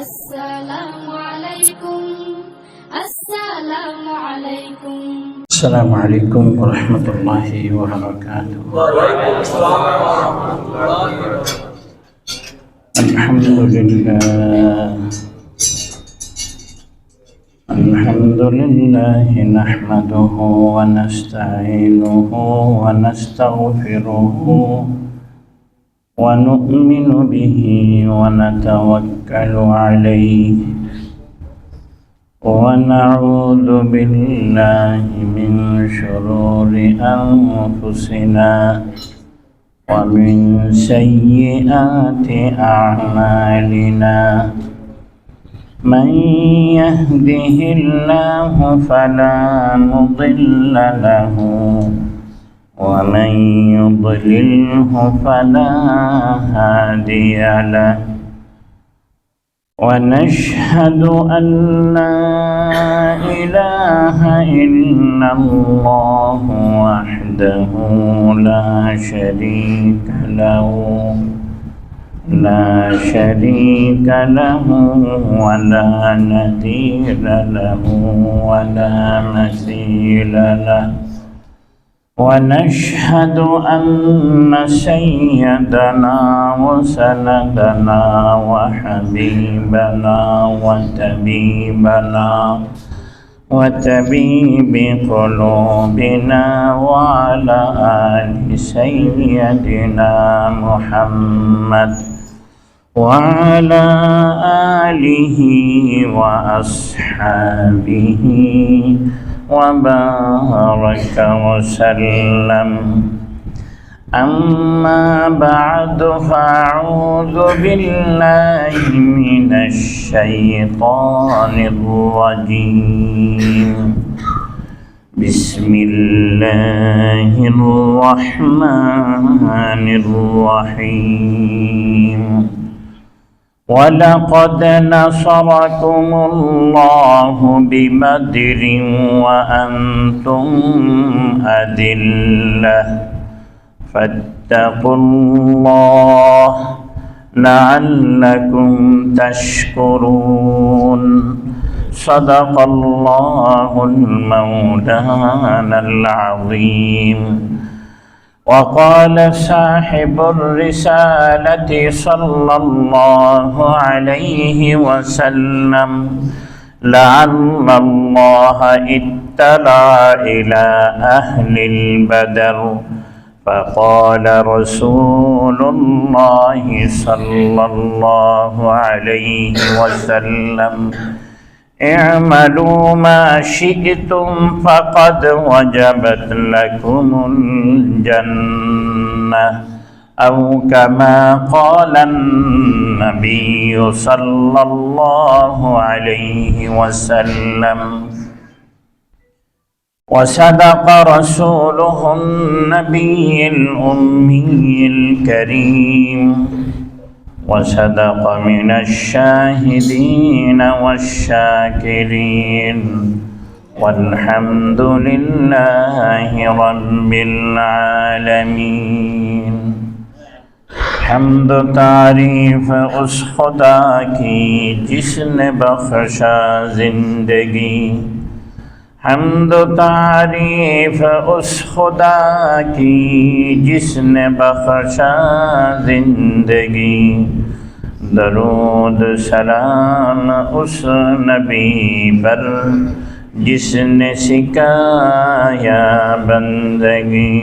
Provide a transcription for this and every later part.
السلام عليكم السلام عليكم السلام عليكم ورحمة الله وبركاته. وعليكم السلام ورحمة الله وبركاته. الحمد لله نحمده ونستعينه ونستغفره ونؤمن به ونتوكل عليه ونعوذ بالله من شرور أنفسنا ومن سيئات أعمالنا. من يهده الله فلا مضل له ومن يضلله فلا هادي له. ونشهد أن لا إله إلا الله وحده لا شريك له ولا نذير له ولا مثيل له. ونشهد أن سيدنا وسندنا وحبيبنا وطبيب قلوبنا وعلى آل سيدنا محمد وعلى آله وأصحابه وبارك وسلم. أما بعد فأعوذ بالله من الشيطان الرجيم. بسم الله الرحمن الرحيم. ولقد نصركم الله ببدر وأنتم أذلة فاتقوا الله لعلكم تشكرون. صدق الله المولانا العظيم. وقال صاحب الرسالة صلى الله عليه وسلم: لعل الله اطلع إلى أهل البدر فقال رسول الله صلى الله عليه وسلم: اعملوا ما شئتم فقد وجبت لكم الجنة، أو كما قال النبي صلى الله عليه وسلم. وصدق رسوله النبي الأمي الكريم، وصدق من الشاهدين والشاكرين، والحمد لله رب العالمين. حمد تعریف اس خدا کی جس نے بخشا زندگی، حمد تعریف اس خدا کی جس نے بخشا زندگی، درود سلام اس نبی پر جس نے سکھایا بندگی،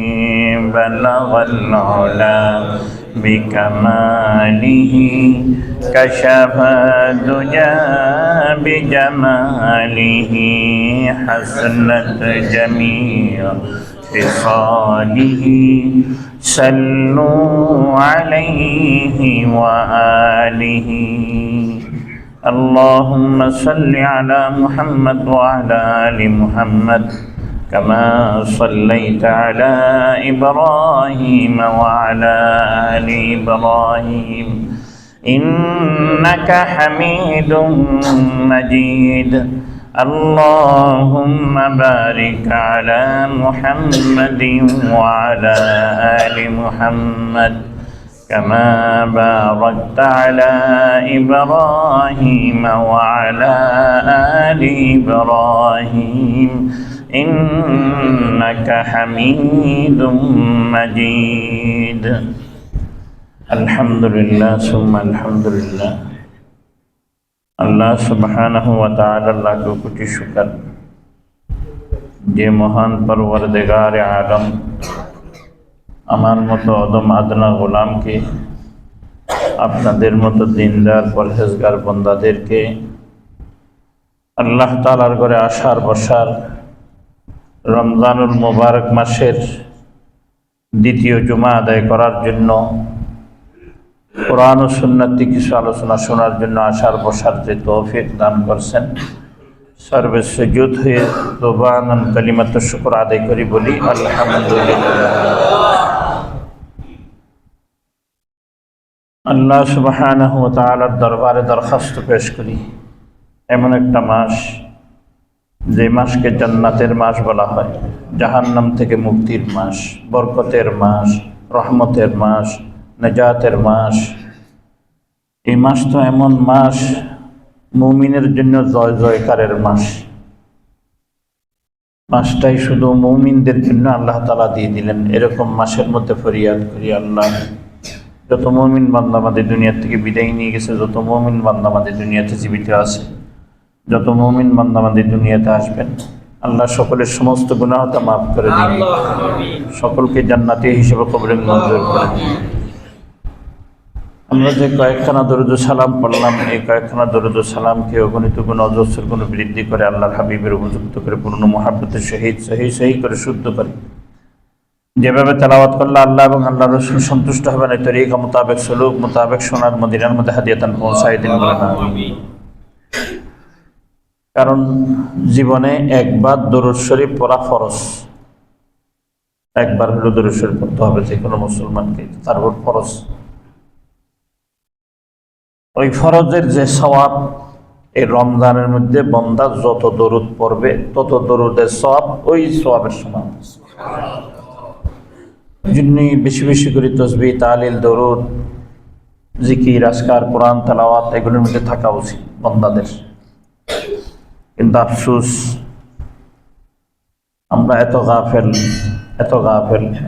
بلغ العلا بکمالہ کشف الدجی بجمالہ، حسنت جمیع خصالہ، صلوا علیہ وآلہ۔ اللهم صل على محمد وعلى آل محمد كما صليت على إبراهيم وعلى آل إبراهيم إنك حميد مجيد. اللهم بارك على محمد وعلى آل محمد كما باركت على إبراهيم وعلى آل إبراهيم إنك حميد مجيد الحمد لله ثم الحمد لله আল্লাহ সুবহানাহু ওয়া তাআলা লাখো কোটি শুকর যে মহান পরওয়ারদিগার আলম আমার মতো অদম আদনা গোলামকে আপনাদের মতো দিনদার পরহেজগার বান্দাদেরকে আল্লাহ তাআলার ঘরে আসার বসার রমজানুল মুবারক মাসের দ্বিতীয় জুমা আদায় করার জন্য কোরআন ও সুন্নতি কিছু আলোচনা শোনার জন্য আসার বসার যে তৌফিক দান করছেন সর্বসুজুদ হয়ে যুবানান কালিমাত শুকর আদায় করি বলি আলহামদুলিল্লাহ। আল্লাহ সুবহানাহু ওয়া তাআলার দরবারে দরখাস্ত পেশ করি এমন একটা মাস যে মাসকে জান্নাতের মাস বলা হয়, জাহান্নাম থেকে মুক্তির মাস, বরকতের মাস, রহমতের মাস, নাজাতের মাস। এই মাস তো এমন মাস মুমিনের জন্য জয় জয়কারের মাস। মাসটাই শুধু মুমিনদের জন্য আল্লাহ তাআলা দিয়ে দিলেন। এরকম মাসের মধ্যে ফরিয়াদ করি আল্লাহ যত মুমিন বান্দা আমাদের দুনিয়া থেকে বিদায় নিয়ে গেছে, যত মুমিন বান্দা আমাদের দুনিয়াতে জীবিত আছে, যত মুমিন বান্দা আমাদের দুনিয়াতে আসবেন, আল্লাহ সকলের সমস্ত গুনাহটা মাফ করে দিন, সকলকে জান্নাতি হিসেবে কবরে মঞ্জুর করে দিন। আমরা যে কয়েকখানা দরুদ সালাম পড়লাম, এই কয়েকখানা দরুদ সালামকে অগণিত গুণ অজস্র গুণ বৃদ্ধি করে আল্লাহর হাবিবের উপযুক্ত করে পূর্ণ মহাব্বতের সহিত সহি করে শুদ্ধ করে যেভাবে তেলাওয়াত করলে আল্লাহ এবং আল্লাহ রসুল সন্তুষ্ট হবেন, এই তরিকা মোতাবেক সলুক মোতাবেক সোনার মদিনার মধ্যে হাদিয়াতান পৌঁছায় দিন বলে না। কারণ জীবনে একবার দরুদ শরীফ পড়া ফরজ, একবার হলো দরুদ শরীফ পড়তে হবে যে কোনো মুসলমানকে, তার উপর ফরজ। ওই ফরজের যে সওয়াব এই রমজানের মধ্যে বন্দা যত দরুদ পড়বে তত দরুদের সওয়াব ওই সওয়াবের সমান। যিনি বেশি বেশি করে তাসবিহ তাহলিল দরুদ জিকির আজকার কোরআন তেলাওয়াত এগুলোর মধ্যে থাকা উচিত বন্দাদের। কিন্তু আফসোস আমরা এত গাফেল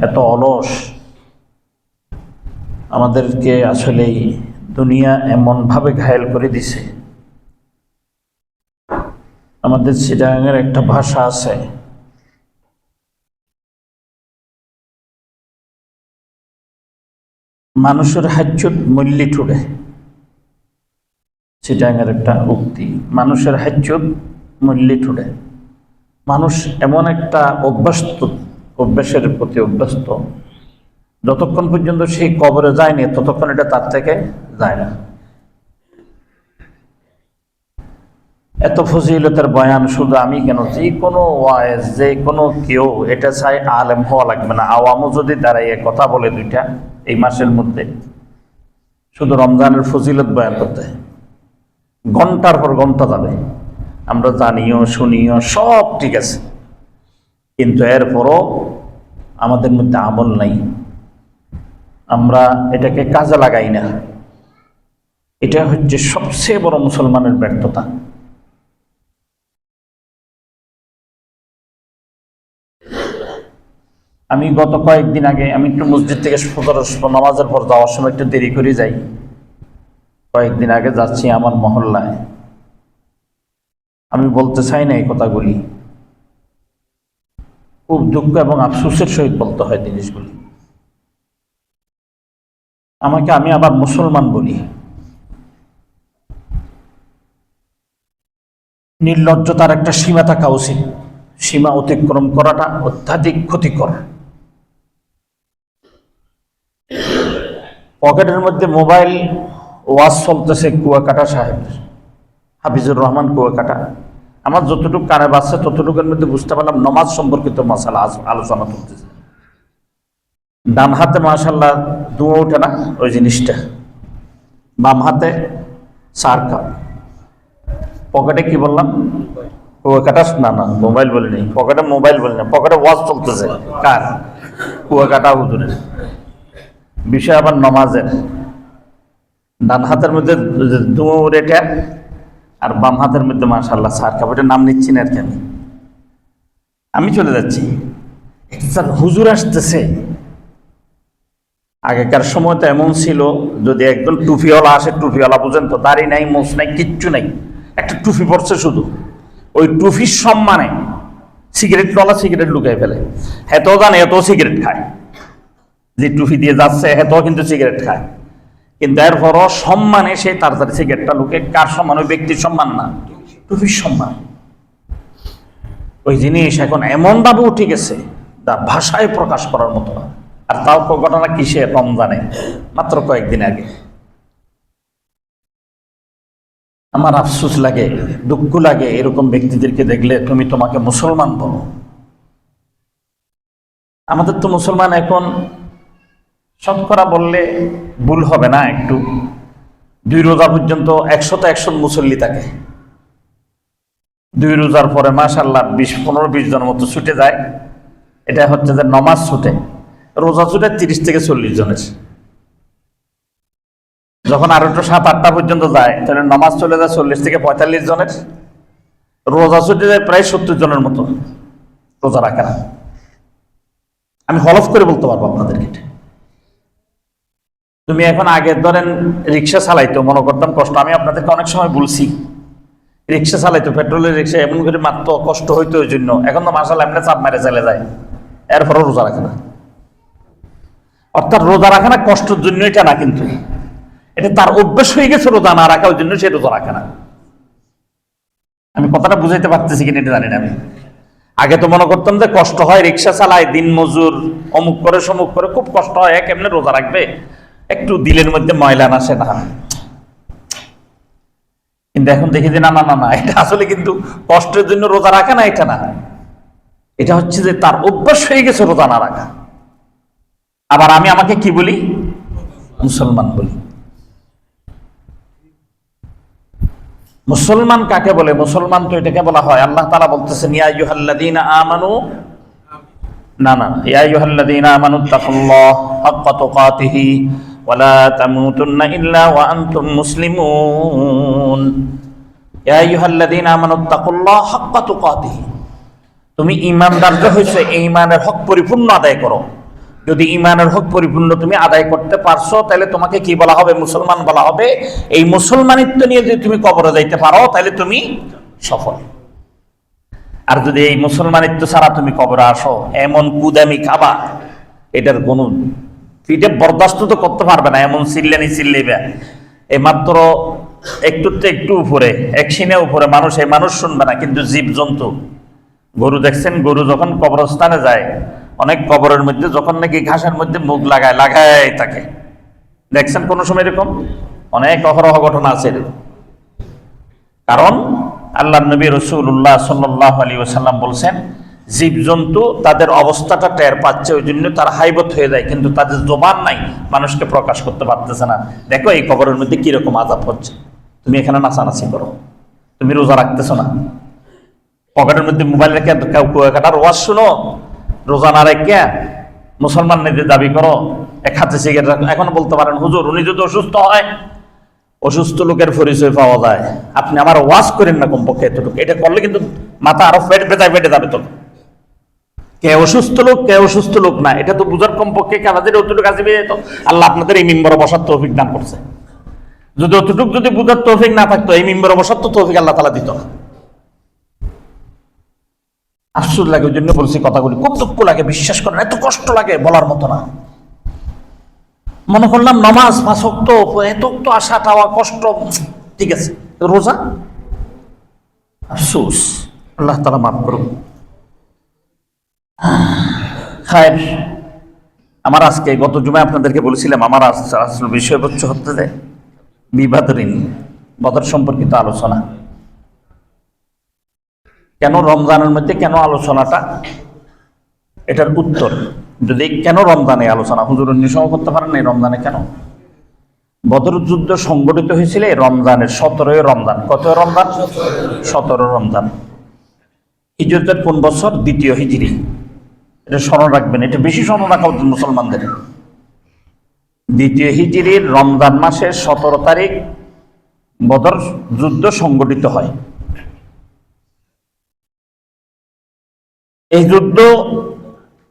এত অলস, আমাদেরকে আসলেই দুনিয়া এমনভাবে ঘায়েল করে দিছে। আমাদের চিটাগাঙের একটা ভাষা আছে, মানুষের হাজ্জত মল্লি ঠুড়ে। চিটাগাঙের একটা উক্তি, মানুষের হাজ্জত মল্লি ঠুড়ে। মানুষ এমন একটা অভ্যাসের প্রতি অভ্যস্ত, যতক্ষণ পর্যন্ত সেই কবরে যায়নি ততক্ষণ এটা তার থেকে যায় না। এত ফজিলতের বয়ান শুধু আমি কেন, যে কোনো ওয়াইজ যে কোনো কেউ এটা চাই আলেম হওয়া লাগবে না, আওয়ামও যদি দাঁড়াইয়ে কথা বলে দুইটা এই মাসের মধ্যে শুধু রমজানের ফজিলত বয়ান করতে ঘন্টার পর ঘন্টা যাবে। আমরা জানিও শুনিও সব ঠিক আছে, কিন্তু এরপরও আমাদের মধ্যে আমল নাই, আমরা এটাকে কাজে লাগাই না। এটা হচ্ছে সবচেয়ে বড় মুসলমানের ব্যর্থতা। আমি গত কয়েকদিন আগে আমি একটু মসজিদ থেকে ফজর নামাজের পর যাওয়ার সময় একটু দেরি করে যাই। কয়েকদিন আগে যাচ্ছি আমার মহল্লায়, আমি বলতে চাই না এই কথাগুলি, খুব দুঃখ এবং আফসোসের সহিত বলতে হয় জিনিসগুলি। আমি আবার মুসলমান বলি। নির্লজ্জতার একটা সীমা থাকা উচিত, সীমা অতিক্রম করাটা অত্যাধিক ক্ষতিকর। পকেটের মধ্যে মোবাইল ওয়াজ চলতেছে কুয়াকাটা সাহেবের, হাফিজুর রহমান কুয়াকাটা। আমার যতটুকু কানে বাজছে ততটুকুর মধ্যে বুঝতে পারলাম নমাজ সম্পর্কিত মাসালা আলোচনা করতেছে। ডান হাতে মাশাআল্লাহ ধোঁয়া ওঠে না ওই জিনিসটা, বাম হাতে 4 কাপ। পকেটে কি বললাম? কুয়াকাটা না মোবাইল বলি নেই, পকেটে মোবাইল বলি না, পকেটে ওয়াজ চলতেছে। কার? কুয়াকাটা হুজুরের। বিষয় আবার নমাজের। ডান হাতের মধ্যে দৌড় এটা, আর বাম হাতের মধ্যে মাশাআল্লাহ সার কাপড়ের নাম নিচ্ছি না আর কি। আমি চলে যাচ্ছি, স্যার হুজুর আসতেছে। আগেকার সময় তো এমন ছিল, যদি একজন টুপিওয়ালা আসে, টুপিওয়ালা বুঝেন তো, দাড়ি নাই, মোছ নাই, কিচ্ছু নাই, একটা টুপি পড়ছে শুধু, ওই টুপির সম্মানে সিগারেটওয়ালা সিগারেট লুকাই ফেলে। হেতেও জানে এত সিগারেট খায়, যে টুপি দিয়ে যাচ্ছে হেতেও কিন্তু সিগারেট খায়, কিন্তু এরপরও সম্মানে সে তাড়াতাড়ি সিগারেটটা লুকে। কার সম্মান? ওই ব্যক্তির সম্মান না, টুপির সম্মান। ওই জিনিস এখন এমনভাবে উঠে গেছে তা ভাষায় প্রকাশ করার মতো না। আর তাও ঘটনা কিসে? রমজানে, মাত্র কয়েকদিন আগে। আমার আফসোস লাগে, দুঃখ লাগে এরকম ব্যক্তিদেরকে দেখলে। তুমি তোমাকে মুসলমান বলো। আমাদের তো মুসলমান এখন শতকরা বললে ভুল হবে না, একটু 2 রোজা পর্যন্ত 100 মুসল্লি থাকে। 2 রোজার পরে মাশাআল্লাহ 15-20 জনের মতো ছুটে যায়। এটা হচ্ছে যে নমাজ ছুটে, রোজা ছুটে 30 থেকে 40 জনের। যখন আরো একটু 7-8টা পর্যন্ত যায়, তাহলে নমাজ চলে যায় 40 থেকে 45 জনের, রোজা ছুটে যায় প্রায় 70 জনের মতো রোজা রাখে না। আমি হলফ করে বলতে পারবো আপনাদেরকে। তুমি এখন আগে ধরেন রিক্সা চালাইতো, মনে করতাম কষ্ট। আমি আপনাদেরকে অনেক সময় বলছি, রিক্সা চালাইতো, পেট্রোলের রিক্সা, এমন করে মাত্র কষ্ট হইতো ওই জন্য। এখন তো মাশাআল্লাহ এমনি চাপ মেরে চলে যায়, এরপরও রোজা রাখে না। অর্থাৎ রোজা রাখে না কষ্টের জন্য, এটা না, কিন্তু এটা তার অভ্যেস হয়ে গেছে রোজা না রাখা, ওই জন্য সে রোজা রাখে না। আমি কথাটা বুঝাইতে পারতেছি কিনা এটা জানি না। আমি আগে তো মনে করতাম যে কষ্ট হয়, রিক্সা চালায়, দিন মজুর, অমুক করে সমুক করে, খুব কষ্ট হয়, কেমনে রোজা রাখবে, একটু দিলের মধ্যে ময়লা না সে না। কিন্তু এখন দেখি যে না না না না, এটা আসলে কিন্তু কষ্টের জন্য রোজা রাখে না, এটা না, এটা হচ্ছে যে তার অভ্যাস হয়ে গেছে রোজা না রাখা। আবার আমি আমাকে কি বলি? মুসলমান বলি। মুসলমান কাকে বলে? মুসলমান তো এটাকে বলা হয়, আল্লাহ তাআলা বলতেছেন ইয়া আইয়ুহাল্লাযীনা আমানু, না না, ইয়া আইয়ুহাল্লাযীনা আমানুত্তাকুল্লাহ হাক্কা তুকাতিহি ওয়া লা তামুতুন্না ইল্লা ওয়া আনতুম মুসলিমুন। ইয়া আইয়ুহাল্লাযীনা আমানুত্তাকুল্লাহ হাক্কা তুকাতিহি, তুমি ঈমানদার যে হইছো, এই ঈমানের হক পরিপূর্ণ আদায় করো। যদি ঈমানের হক পরিপূর্ণ তুমি আদায় করতে পারছো, তাহলে তোমাকে কি বলা হবে? মুসলমান বলা হবে। এই মুসলমানিত্ব নিয়ে যদি তুমি কবরে যাইতে পারো, তাহলে তুমি সফল। আর যদি এই মুসলমানিত্ব ছাড়া তুমি কবরে আসো, এমন কুদামি খাবা, এটার কোনো পিঠে বরদাস্ত তো করতে পারবে না, এমন চিল্লানি চিল্লিবে। এই মাত্র একটু উপরে, এক সিনে উপরে মানুষ, এই মানুষ শুনবে না, কিন্তু জীব জন্তু, গরু দেখছেন, গরু যখন কবরস্থানে যায়, অনেক কবরের মধ্যে যখন নাকি ঘাসের মধ্যে মুখ লাগায় থাকে, দেখছেন কোন সময় এরকম? অনেক অহরহ ঘটনা আছে এরকম। কারণ আল্লাহর নবী রাসূলুল্লাহ সাল্লাল্লাহু আলাইহি ওয়াসাল্লাম বলছেন, জীবজন্তু তাদের অবস্থাটা টের পাচ্ছে, ওই জন্য তার হাইবত হয়ে যায়, কিন্তু তাদের জবান নাই, মানুষকে প্রকাশ করতে পারতেছে না। দেখো এই কবরের মধ্যে কিরকম আযাব হচ্ছে, তুমি এখানে নাচানাচি করো, তুমি রোজা রাখতেছো না, পকেটের মধ্যে মোবাইল রেখে কাটার ওয়াজ শুনো, রোজা না রেখে মুসলমান নিজে দাবি করো, এক হাতে সিগারেট রাখো। এখন বলতে পারেন হুজুর, উনি যদি অসুস্থ হয়, অসুস্থ লোকের পরিচয় পাওয়া যায়, আপনি আমার ওয়াজ করেন না কমপক্ষে এতটুকু। এটা করলে কিন্তু মাথা আরো ফেটে যাবে। তো কে অসুস্থ লোক, কে অসুস্থ লোক না, এটা তো বুঝার কমপক্ষে কাজের অতটুকু কাজে পেয়ে যেত। আল্লাহ আপনাদের এই মিম্বরে বসার তৌফিক দান করছে। যদি অতটুকু যদি বুঝার তৌফিক না থাকতো, এই মিম্বরে বসার তো তৌফিক আল্লাহ তাআলা দিত না। আশ্চর্য লাগে, ওই জন্য বলছি কথাগুলি, খুব দুঃখ লাগে, বিশ্বাস করেন, এত কষ্ট লাগে বলার মতো না। মনে করলাম নামাজ 5 ওয়াক্ত, এত তো আসা টাওয়া কষ্ট, ঠিক আছে, রোজা আফসোস, আল্লাহ তাআলা মাফ করুন। খায়ের, আমার আজকে গত জুমায় আপনাদেরকে বলেছিলাম, আমার আসল বিষয়বস্তু হচ্ছে যে বিবাদরিন, বদর সম্পর্কিত আলোচনা। কেন রমজানের মধ্যে কেন আলোচনাটা, এটার উত্তর, যদি কেন রমজানে আলোচনা, হুজুর অন্য সময় করতে পারেন এই রমজানে কেন? বদর যুদ্ধ সংগঠিত হয়েছিল রমজানের 17 রমজান। কত রমজান? 17 রমজান। হিজরতের কোন বছর? 2য় হিজরি। এটা স্মরণ রাখবেন, এটা বেশি স্মরণ রাখা উচিত মুসলমানদের। দ্বিতীয় হিজরির রমজান মাসের 17 তারিখ বদর যুদ্ধ সংগঠিত হয়। এই যুদ্ধ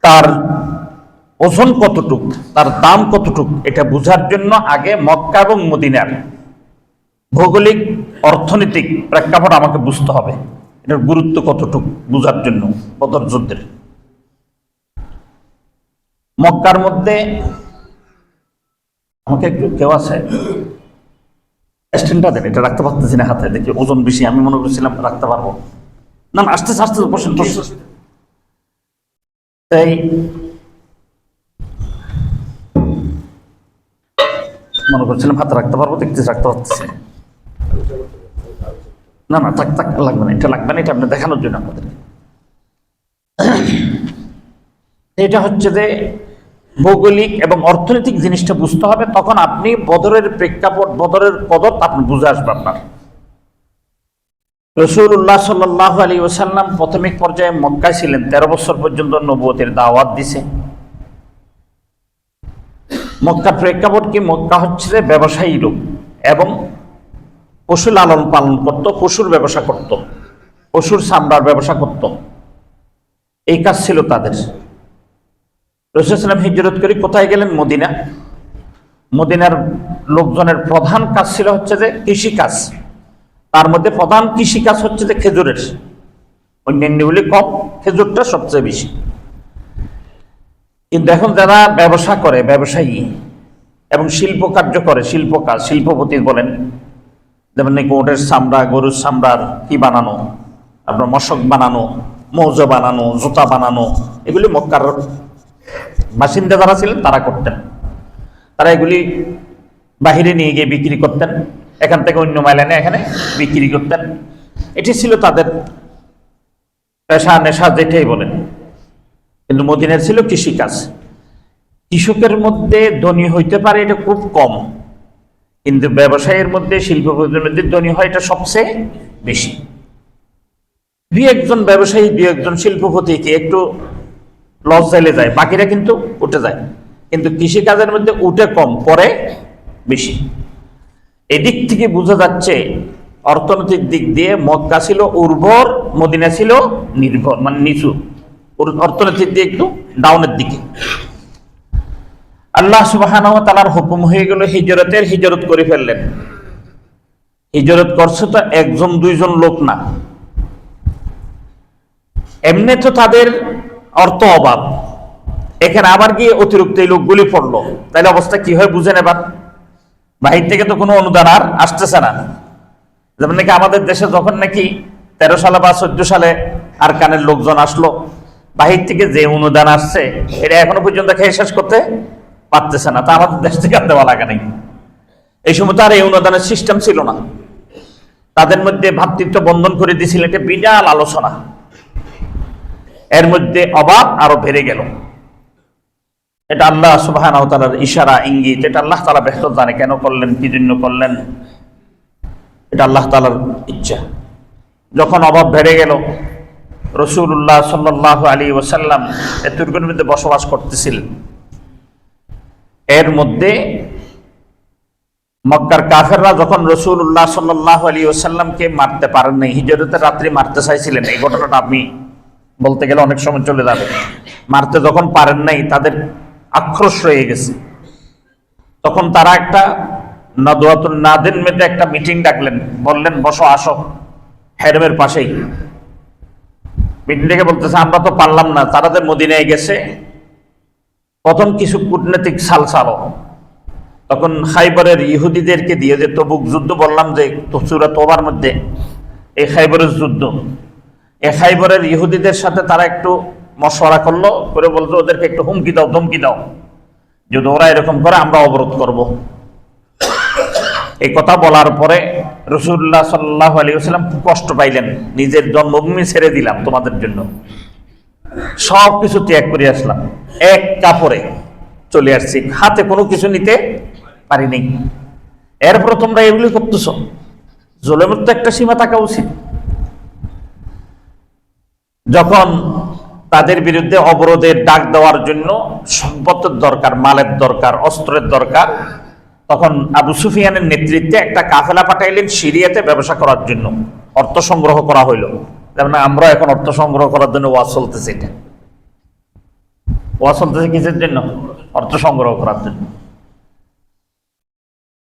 তার ওজন কতটুক, তার দাম কতটুক, এটা বোঝার জন্য আগে মক্কা এবং মদিনার ভৌগোলিক অর্থনৈতিক প্রেক্ষাপট আমাকে বুঝতে হবে। এটার গুরুত্ব কতটুক বোঝার জন্য বদর যুদ্ধের। মক্কার মধ্যে আমাকে একটু কেউ আছে স্ট্যান্ডটা দেন, এটা রাখতে পারতেছি না হাতে, দেখি ওজন বেশি, আমি মনে করছিলাম রাখতে পারবো না। আস্তে আস্তে বসেন বসেন। তাই মনে করছিলাম হাতে রাখতে পারবো, দেখতেছি রাখতে পারতেছি না। না থাক থাক, লাগবে না, এটা লাগবে না, এটা আপনি দেখানোর জন্য আমাদের। এটা হচ্ছে যে ভৌগোলিক এবং অর্থনৈতিক জিনিসটা বুঝতে হবে, তখন আপনি বদরের প্রেক্ষাপট, বদরের কদর আপনি বুঝে আসবে আপনার। রাসূলুল্লাহ সাল্লাল্লাহু আলাইহি ওয়াসাল্লাম প্রাথমিক পর্যায়ে মক্কায় ছিলেন, 13 বছর পর্যন্ত নবুয়তের দাওয়াত দিছে। মক্কার প্রেক্ষাপট কি? মক্কা হচ্ছে যে ব্যবসায়ী লোক এবং পশু লালন পালন করত, পশুর ব্যবসা করত, পশুর চামড়ার ব্যবসা করত, এই কাজ ছিল তাদের। রাসূল সাল্লাল্লাহু আলাইহি ওয়াসাল্লাম হিজরত করে কোথায় গেলেন? মদিনা। মদিনার লোকজনের প্রধান কাজ ছিল হচ্ছে যে কৃষিকাজ। তার মধ্যে প্রধান কৃষিকাজ হচ্ছে যে খেজুরের, অন্যান্যগুলি কম, খেজুরটা সবচেয়ে বেশি। কিন্তু এখন যারা ব্যবসা করে, ব্যবসায়ী এবং শিল্প কার্য করে, শিল্প কাজ, শিল্পপতি বলেন, যেমন নাকি ওটের চামড়া, গরুর চামড়ার কি বানানো, আপনার মশক বানানো, মৌজা বানানো, জুতা বানানো, এগুলি মক্কার বাসিন্দা যারা ছিলেন তারা করতেন। তারা এগুলি বাহিরে নিয়ে গিয়ে বিক্রি করতেন, এখান থেকে অন্য মাইলানে এখানে বিক্রি করতেন। এটি ছিল তাদের পেশা, নেশা যেটাই বলেন। কিন্তু মদিনার ছিল কৃষিকাজ। কৃষকের মধ্যে ধনী হইতে পারে এটা খুব কম, কিন্তু ব্যবসায়ের মধ্যে, শিল্পপতির মধ্যে ধনী হয় এটা সবচেয়ে বেশি। দুই একজন ব্যবসায়ী, দুই একজন শিল্পপতিকে একটু লস চাইলে যায়, বাকিরা কিন্তু উঠে যায়। কিন্তু কৃষিকাজের মধ্যে উঠে কম, পরে বেশি। এদিক থেকে বোঝা যাচ্ছে অর্থনৈতিক দিক দিয়ে মক্কা ছিল উর্বর, মদিনা ছিল নির্ভর, মানে নিচু, অর্থনৈতিক দিক একটু ডাউনের দিকে। আল্লাহ সুবহানাহু ওয়া তাআলার হুকুম হয়ে গেল হিজরতের, হিজরত করে ফেললেন। হিজরত করছে তো একজন দুইজন লোক না, এমনি তো তাদের অর্থ অভাব, এখানে আবার গিয়ে অতিরিক্ত এই লোকগুলি পড়লো, তাহলে অবস্থা কি হয় বুঝেন এবার। বাহির থেকে তো কোনো অনুদান আর আসতেছে না। যেমন নাকি আমাদের দেশে যখন নাকি 13 সালে বা 14 সালে আরকানের লোকজন আসলো, বাহির থেকে যে অনুদান আসছে এটা এখনো পর্যন্ত খেয়ে শেষ করতে পারতেছে না, তা আমাদের দেশ থেকে আর দেওয়া লাগে নাই। এই সময় তো আর এই অনুদানের সিস্টেম ছিল না। তাদের মধ্যে ভ্রাতৃত্ব বন্ধন করে দিয়েছিলেন, এটা বিশাল আলোচনা। এর মধ্যে অভাব আরো বেড়ে গেল। এটা আল্লাহ সুবহানাহু ওয়া তাআলার ইশারা, ইঙ্গিত। এটা আল্লাহ তাআলা বেহতর জানে কেন করলেন, কি জন্য করলেন, এটা আল্লাহ তাআলার ইচ্ছা। যখন অভাব বেড়ে গেল, রাসূলুল্লাহ সাল্লাল্লাহু আলাইহি ওয়াসাল্লাম তুর্কের মধ্যে বসবাস করতেছিলেন। এর মধ্যে মক্কার কাফেররা যখন রাসূলুল্লাহ সাল্লাল্লাহু আলাইহি ওয়াসাল্লামকে মারতে পারেন নাই, হিজরতের রাত্রি মারতে চাইছিলেন, এই ঘটনাটা আপনি বলতে গেলে অনেক সময় চলে যাবে। মারতে যখন পারেন নাই, তাদের আক্রোশ রয়ে গেছে। তখন তারা একটা নাদওয়াতুন নাদিন মধ্যে একটা মিটিং ডাকলেন, বললেন বসো, আসো হেরমের পাশেই। মিটিং ডেকে বলতেছে আমরা তো পারলাম না, তারাদের মদিনায় গেছে। প্রথম কিছু কূটনৈতিক সালসালো, তখন খাইবরের ইহুদিদেরকে দিয়ে, যে তবুক যুদ্ধ বললাম যে সূরা তওবার মধ্যে, এই খাইবরের যুদ্ধ, এই খাইবরের ইহুদিদের সাথে তারা একটু মশওয়ারা করলো, করে বলতো ওদেরকে একটু হুমকি দাও, ধমকি দাও, যদি ওরা এরকম করে আমরা অবরোধ করব। এই কথা বলার পরে রাসূলুল্লাহ সাল্লাল্লাহু আলাইহি ওয়াসাল্লাম খুব কষ্ট পাইলেন, নিজের জন্মভূমি ছেড়ে দিলাম তোমাদের জন্য, সব কিছু ত্যাগ করে আসলাম, এক কাপড়ে চলে আসছি, হাতে কোনো কিছু নিতে পারিনি। এরপর তোমরা এগুলি করতেছ, জুলুমের তো একটা সীমা থাকা উচিত। যখন তাদের বিরুদ্ধে অবরোধের ডাক দেওয়ার জন্য সম্পদের দরকার, মালের দরকার, অস্ত্রের দরকার। তখন আবু সুফিয়ানের নেতৃত্বে একটা কাফেলা পাঠাইলেন সিরিয়াতে ব্যবসা করার জন্য, অর্থ সংগ্রহ করা হইল। যেমন আমরা এখন অর্থ সংগ্রহ করার জন্য ওয়াজ চলতেছে, এটা ওয়াজ চলতেছে কিসের জন্য? অর্থ সংগ্রহ করার জন্য।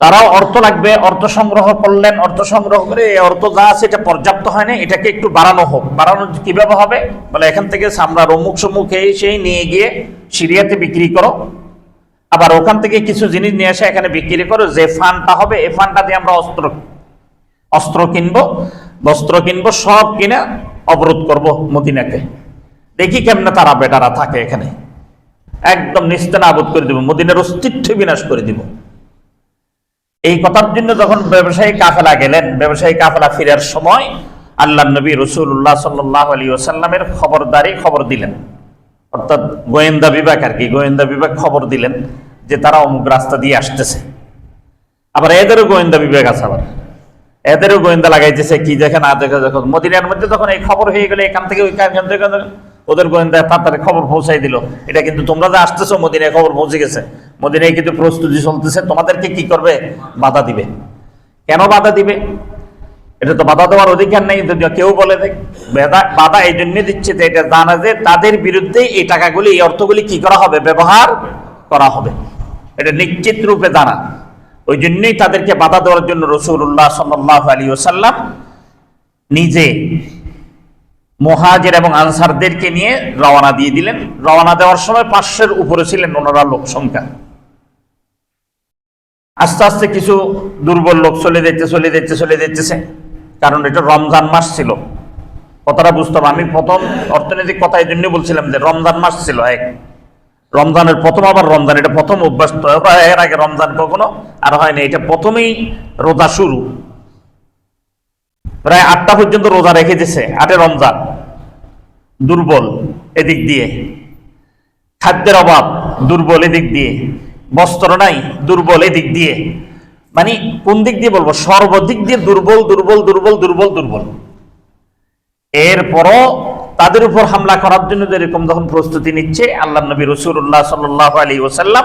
তারাও অর্থ লাগবে, অর্থ সংগ্রহ করলেন। অর্থ সংগ্রহ করে এই অর্থ যা আছে এটা পর্যাপ্ত হয় না, এটাকে একটু বাড়ানো হোক। বাড়ানো কিভাবে হবে? বলে এখান থেকে সামরার অমুক সমুখ সেই নিয়ে গিয়ে সিরিয়াতে বিক্রি করো, আবার ওখান থেকে কিছু জিনিস নিয়ে এসে এখানে বিক্রি করো। যে ফান্ডটা হবে এই ফান্ডটা দিয়ে আমরা অস্ত্র কিনবো, বস্ত্র কিনবো, সব কিনে অবরোধ করব মদিনাকে। দেখি কেমনে তারা বেটারা থাকে এখানে, একদম নিস্তেনাবুদ করে দিব, মদিনার অস্তিত্ব বিনাশ করে দিব। এই কথার জন্য যখন ব্যবসায়ী কাফেলা গেলেন, ব্যবসায়ী কাফেলা ফিরার সময় আল্লাহ নবী রাসূলুল্লাহ সাল্লাল্লাহু আলাইহি ওয়াসাল্লামের খবর দিলেন, অর্থাৎ গোয়েন্দা বিভাগ আর কি, গোয়েন্দা বিভাগ খবর দিলেন যে তারা অমুক রাস্তা দিয়ে আসতেছে। আবার এদেরও গোয়েন্দা বিভাগ আছে, আবার এদেরও গোয়েন্দা লাগাইতেছে কি দেখে না দেখে। যখন মদিনার মধ্যে তখন এই খবর হয়ে গেলে এখান থেকে ওইখান থেকে ওদের গোয়েন্দা তাড়াতাড়ি খবর পৌঁছাই দিল, এটা কিন্তু তোমরা যে আসতেছো মদিনায় খবর পৌঁছে গেছে, মদিনায় কিন্তু প্রস্তুতি চলতেছে, তোমাদেরকে কি করবে? বাধা দিবে। কেন বাধা দিবে? এটা তো বাধা দেওয়ার অধিকার নেই, কেউ বলে দেখ বাধা এই জন্য দিচ্ছে যে এটা জানা যে তাদের বিরুদ্ধে এই টাকাগুলি, এই অর্থগুলি কি করা হবে? ব্যবহার করা হবে, এটা নিশ্চিত রূপে জানা। ওই জন্যই তাদেরকে বাধা দেওয়ার জন্য রাসূলুল্লাহ সাল্লাল্লাহু আলাইহি ওয়াসাল্লাম নিজে মুহাজির এবং আনসারদেরকে নিয়ে রওনা দিয়ে দিলেন। রওনা দেওয়ার সময় 500-এর উপরে ছিলেন ওনারা লোক সংখ্যা। আস্তে আস্তে কিছু দুর্বল লোক চলে যেতেছে, কারণ এটা রমজান মাস ছিল। কথাটা বুঝতে হবে, আমি প্রথম অর্থনৈতিক কথা এই জন্য বলছিলাম যে রমজান মাস ছিল, রমজানের প্রথম, আবার রমজান এটা প্রথম অভ্যাস তো, এর আগে রমজান কখনো আর হয়নি, এটা প্রথমেই রোজা শুরু। প্রায় 8টা পর্যন্ত রোজা রেখে দিয়েছে, 8-এ রমজান। দুর্বল এদিক দিয়ে, খাদ্যের অভাব, দুর্বল এদিক দিয়ে, বস্ত্র নাই, দুর্বল এদিক দিয়ে, মানে কোন দিক দিয়ে বলবো, সর্বদিক দিয়ে দুর্বল দুর্বল দুর্বল দুর্বল দুর্বল। এরপরও তাদের উপর হামলা করার জন্য যেরকম যখন প্রস্তুতি নিচ্ছে, আল্লাহ নবী রাসূলুল্লাহ সাল্লাল্লাহু আলাইহি ওয়াসাল্লাম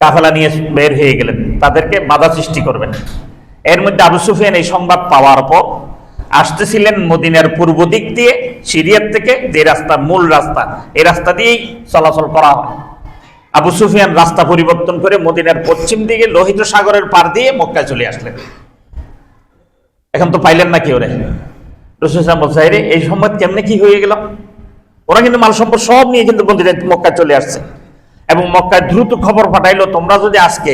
কাফেলা নিয়ে বের হয়ে গেলেন, তাদেরকে বাধা সৃষ্টি করবেন। এর মধ্যে আবু সুফিয়ান এই সংবাদ পাওয়ার পর আসতেছিলেন মদিনার পূর্ব দিক দিয়ে, সিরিয়ার থেকে, যে রাস্তা মূল রাস্তা, এই রাস্তা দিয়েই চলাচল করা হয়। আবু সুফিয়ান রাস্তা পরিবর্তন করে মদিনার পশ্চিম দিকে লোহিত সাগরের পার দিয়ে মক্কায় চলে আসলেন। এখন তো পাইলেন না কেউ রে। রাসূল বলছে, এই সম্মত কেমনে কি হয়ে গেল? ওরা কিন্তু মাল সম্পদ সব নিয়ে কিন্তু মক্কায় চলে আসছে, এবং মক্কায় দ্রুত খবর পাঠাইলো, তোমরা যদি আজকে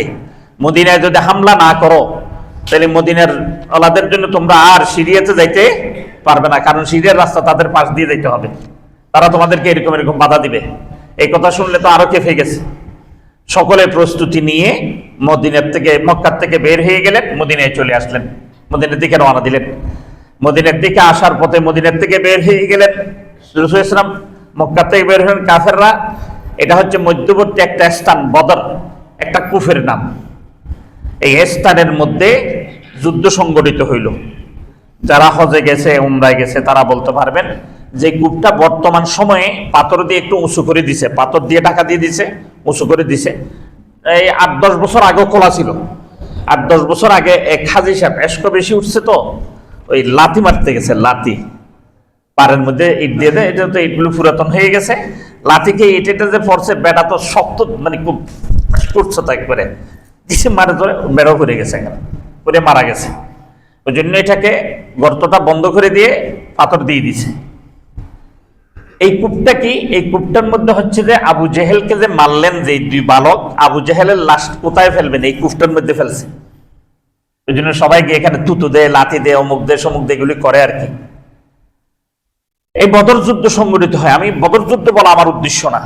মদিনায় যদি হামলা না করো, তাহলে মদিনার ওলাদের জন্য তোমরা আর সিরিয়াতে যাইতে পারবে না, কারণ সিরিয়ার রাস্তা তাদের পাশ দিয়ে যাইতে হবে, তারা তোমাদেরকে এরকম এরকম বাধা দিবে। এই কথা শুনলে তো আরো কেঁপে গেছে। সকলে প্রস্তুতি নিয়ে মক্কার থেকে বের হয়ে গেলেন, মদিনায় চলে আসলেন, মদিনার দিকে রওনা দিলেন। মদিনার দিকে আসার পথে মদিনার থেকে বের হয়ে গেলেন রাসূল সাল্লাল্লাহু আলাইহি ওয়াসাল্লাম, মক্কা থেকে বের হলেন কাফেররা। এটা হচ্ছে মধ্যবর্তী একটা স্থান, বদর একটা কুফের নাম। এই স্থানের মধ্যে যুদ্ধ সংগঠিত হইল। যারা হজে গেছে, উমরায় গেছে, তারা বলতে পারবেন যে কূপটা বর্তমান সময়ে পাথর দিয়ে একটু উঁচু করে দিছে, পাথর দিয়ে টাকা দিয়ে দিছে, উঁচু করে দিছে। এই 8-10 বছর আগেও খোলা ছিল। 8-10 বছর আগে এক হাজি সাহেব এসকো বেশি উঠছে, তো ওই লাথি মারতে গেছে, লাথি পাড়ের মধ্যে ইট দিয়ে দেয়, এটা তো ইটগুলো পুরাতন হয়ে গেছে, লাথিকে ইটেটা যে পড়ছে, বেটা তো শক্ত, মানে খুব করছে তো একবারে, মারে ধরে বেড়াও করে গেছে, করে মারা গেছে। ওই জন্য এটাকে গর্তটা বন্ধ করে দিয়ে পাথর দিয়ে দিছে। এই কূপটা কি? এই কূপটার মধ্যে হচ্ছে যে আবু জেহেলকে যে মারলেন যে 2 বালক, আবু জেহেলের লাশ কোথায় ফেলবেন? এই কূপটার মধ্যে ফেলছে। ওই জন্য সবাই গিয়ে এখানে তুতু দেয়, লাথি দেয়, অমুক দেয়, সমুক দেয়, এগুলি করে আর কি। এই বদর যুদ্ধ সংগঠিত হয়। আমি বদর যুদ্ধ বলা আমার উদ্দেশ্য না,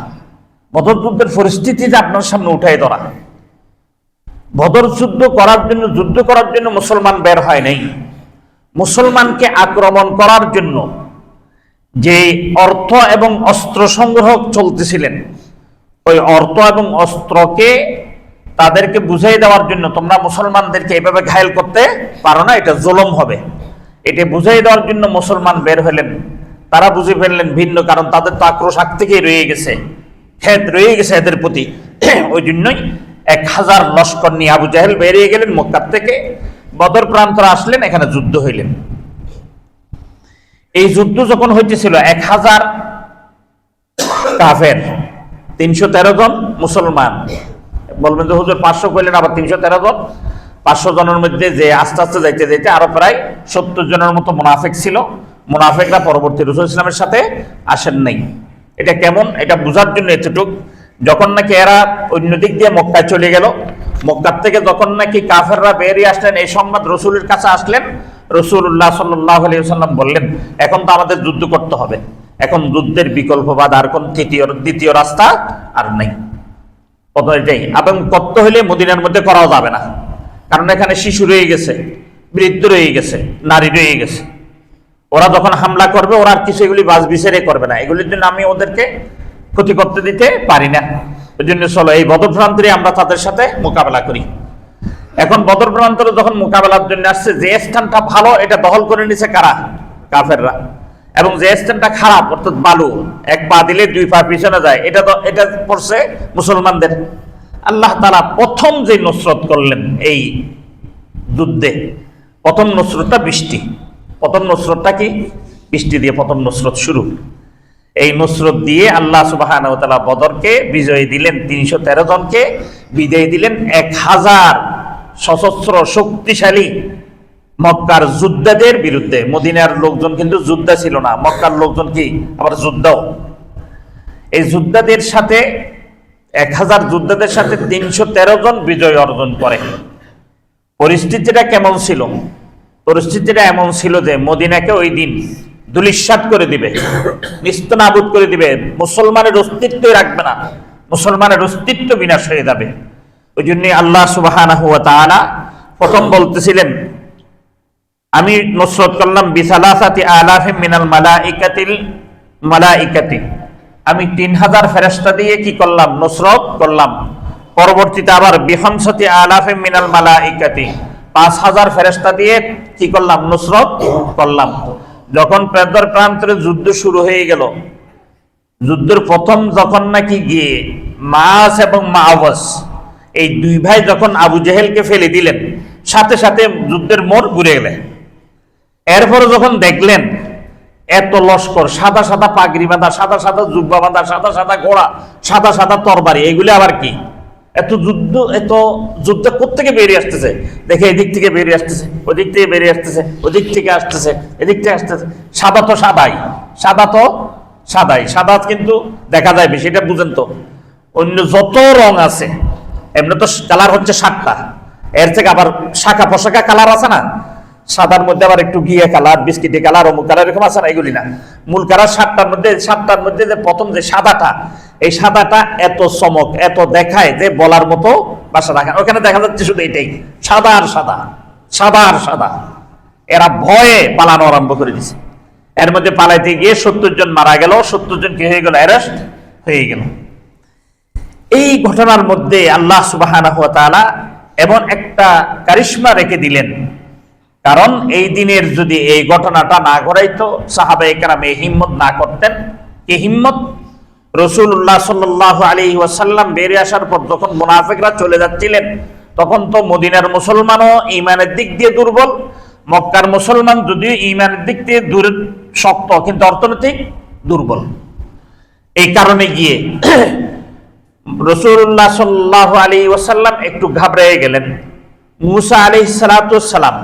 বদর যুদ্ধের পরিস্থিতি যে আপনার সামনে উঠাই ধরা। বদর যুদ্ধ করার জন্য মুসলমান বের হয় নাই। মুসলমানকে আক্রমণ করার জন্য যে অর্থ এবং অস্ত্র সংগ্রহ চলতেছিলেন, ওই অর্থ এবং অস্ত্রকে তাদেরকে বুঝাই দেওয়ার জন্য, তোমরা মুসলমানদেরকে এভাবে ঘায়েল করতে পারো না, এটা জুলুম হবে, এটা বুঝাই দেওয়ার জন্য মুসলমান বের হলেন। তারা বুঝে ফেললেন ভিন্ন, কারণ তাদের তো আক্রোশ আগ থেকেই রয়ে গেছে, খেদ রয়ে গেছে এদের প্রতি। ওই জন্যই 1000 লস্কর নিয়ে আবু জাহেল বেরিয়ে গেলেন মক্কা থেকে, বদর প্রান্তরে আসলেন, এখানে যুদ্ধ হইলেন। এই যুদ্ধ যখন হইতেছিল 1000 কাফের, 313 জন মুসলমান। বলবেন যে হুজুর 500 কইলেন, আবার 313 জন। 500 জনের মধ্যে যে আস্তে আস্তে যাইতে যাইতে আরো প্রায় 70 জনের মতো মুনাফিক ছিল। মুনাফিকরা পরবর্তী রাসূল ইসলামের সাথে আসেন নাই। এটা কেমন, এটা বোঝার জন্য এতটুক, যখন নাকি এরা অন্য দিক দিয়ে মক্কায় চলে গেল, মক্কার থেকে যখন নাকি কাফেররা বেরিয়ে আসলেন, এই সংবাদ রসুলের কাছে আসলেন। রাসূলুল্লাহ সাল্লাল্লাহু আলাইহি ওয়াসাল্লাম বললেন, এখন তো আমাদের যুদ্ধ করতে হবে, এখন যুদ্ধের বিকল্পবাদ আর কোন দ্বিতীয় রাস্তা আর নেই। প্রথম এটাই, এবং করতে হলে মদিনার মধ্যে করাও যাবে না, কারণ এখানে শিশু রয়ে গেছে, বৃদ্ধ রয়ে গেছে, নারী রয়ে গেছে। ওরা যখন হামলা করবে, ওরা আর কিছু এগুলি বাজ বিচারে করবে না, এগুলির জন্য আমি ওদেরকে ক্ষতি করতে দিতে পারি না। ওই জন্য চলো এই বদর প্রান্তরে আমরা তাদের সাথে মোকাবেলা করি। এখন বদর প্রান্তরে যখন মোকাবেলার জন্য আসছে, যে স্থানটা ভালো এটা দখল করে নিছে কারা? কাফেররা। এবং যে স্থানটা খারাপ, অর্থাৎ বালু, 1 পা দিলে 2 পা পিছনে যায়, এটা পড়ছে মুসলমানদের। আল্লাহ তাআলা প্রথম যে নুসরত করলেন এই যুদ্ধে, প্রথম নুসরতটা বৃষ্টি। প্রথম নুসরতটা কি? বৃষ্টি দিয়ে প্রথম নুসরত শুরু। এই নুসরত দিয়ে আল্লাহ সুবহানাহু ওয়া তাআলা বদরকে বিজয় দিলেন, 313 জনকে বিজয় দিলেন 1000 সশস্ত্র শক্তিশালী মক্কার যোদ্ধাদের বিরুদ্ধে। মদিনার লোকজন কিন্তু যোদ্ধা ছিল না, মক্কার লোকজন কি আবার যোদ্ধাও। এই যোদ্ধাদের সাথে 1000 যোদ্ধাদের সাথে 313 জন বিজয় অর্জন করে। পরিস্থিতিটা কেমন ছিল? পরিস্থিতিটা এমন ছিল যে মদিনাকে ওই দিন ধূলিসাৎ করে দিবে, নিস্তানাবুদ করে দিবে, মুসলমানের অস্তিত্বই রাখবে না, মুসলমানের অস্তিত্ব বিনাশ হয়ে যাবে। ওই জন্য আল্লাহ সুবহানাহু ওয়া তাআলা প্রথম বলতেছিলেন, আমি নুসরত করলাম বিসালাসাতি আলাফিম মিনাল মালাইকাতি, আমি 3000 ফেরেশতা দিয়ে কি করলাম? নুসরত করলাম। পরবর্তীতে আবার বিখামসাতি আলাফিম মিনাল মালাইকাতি, 5000 ফেরেশতা দিয়ে কি করলাম? নুসরত করলাম। যখন বদর প্রান্তরে যুদ্ধ শুরু হয়ে গেল, যুদ্ধের প্রথম যখন নাকি গিয়ে মাস এবং মাওয়াজ এই 2 ভাই যখন আবু জেহেলকে ফেলে দিলেন, সাথে সাথে যুদ্ধের মোড় ঘুরে গেলেন। এরপরে যখন দেখলেন এত লস্কর, সাদা সাদা পাগড়ি বাঁধা, সাদা সাদা জুব্বা বাঁধা, সাদা সাদা ঘোড়া, সাদা সাদা তরবারি, এগুলি আবার কি? এত যুদ্ধ কোত্থেকে বেরিয়ে আসতেছে? দেখে এদিক থেকে বেরিয়ে আসতেছে, ওদিক থেকে বেরিয়ে আসতেছে, ওদিক থেকে আসতেছে, এদিক থেকে আসতেছে। সাদা তো সাদাই, সাদা কিন্তু দেখা যায় বেশি, এটা বুঝেন তো। অন্য যত রং আছে, এমনি তো কালার হচ্ছে 7টা, এর থেকে আবার শাখা পোশাকা কালার আছে না, সাদার মধ্যে আবার একটু ঘিয়ে কালার, বিস্কিটি কালার, অমুক কালার, এরকম আছে না? এগুলি না, মূল কালার 7টার মধ্যে যে প্রথম যে সাদাটা, এই সাদাটা এত চমক, এত দেখায় যে বলার মতো বাসা রাখা। ওখানে দেখা যাচ্ছে শুধু এটাই, সাদা আর সাদা। এরা ভয়ে পালানো আরম্ভ করে দিছে। এর মধ্যে পালাইতে গিয়ে 70 জন মারা গেল, 70 জন কি হয়ে গেল? অ্যারেস্ট হয়ে গেল। এই ঘটনার মধ্যে আল্লাহ সুবহানাহু ওয়া তাআলা এমন একটা কারিশমা রেখে দিলেন, কারণ এই দিনের যদি এই ঘটনাটা না ঘটাইতো, সাহাবায়ে কেরাম এই হিম্মত না করতেন। কি হিম্মত? রাসূলুল্লাহ সাল্লাল্লাহু আলাইহি ওয়াসাল্লাম বেরিয়ে আসার পর যখন মুনাফিকরা চলে যাচ্ছিলেন, তখন তো মদিনার মুসলমানও ঈমানের দিক দিয়ে দুর্বল, মক্কার মুসলমান যদিও ঈমানের দিক দিয়ে শক্ত, কিন্তু অর্থনৈতিক দুর্বল। এই কারণে গিয়ে রাসূলুল্লাহ সাল্লাল্লাহু আলাইহি ওয়াসাল্লাম একটু ঘাবড়ে গেলেন। মূসা আলাইহিস সালাতু ওয়াসসালাম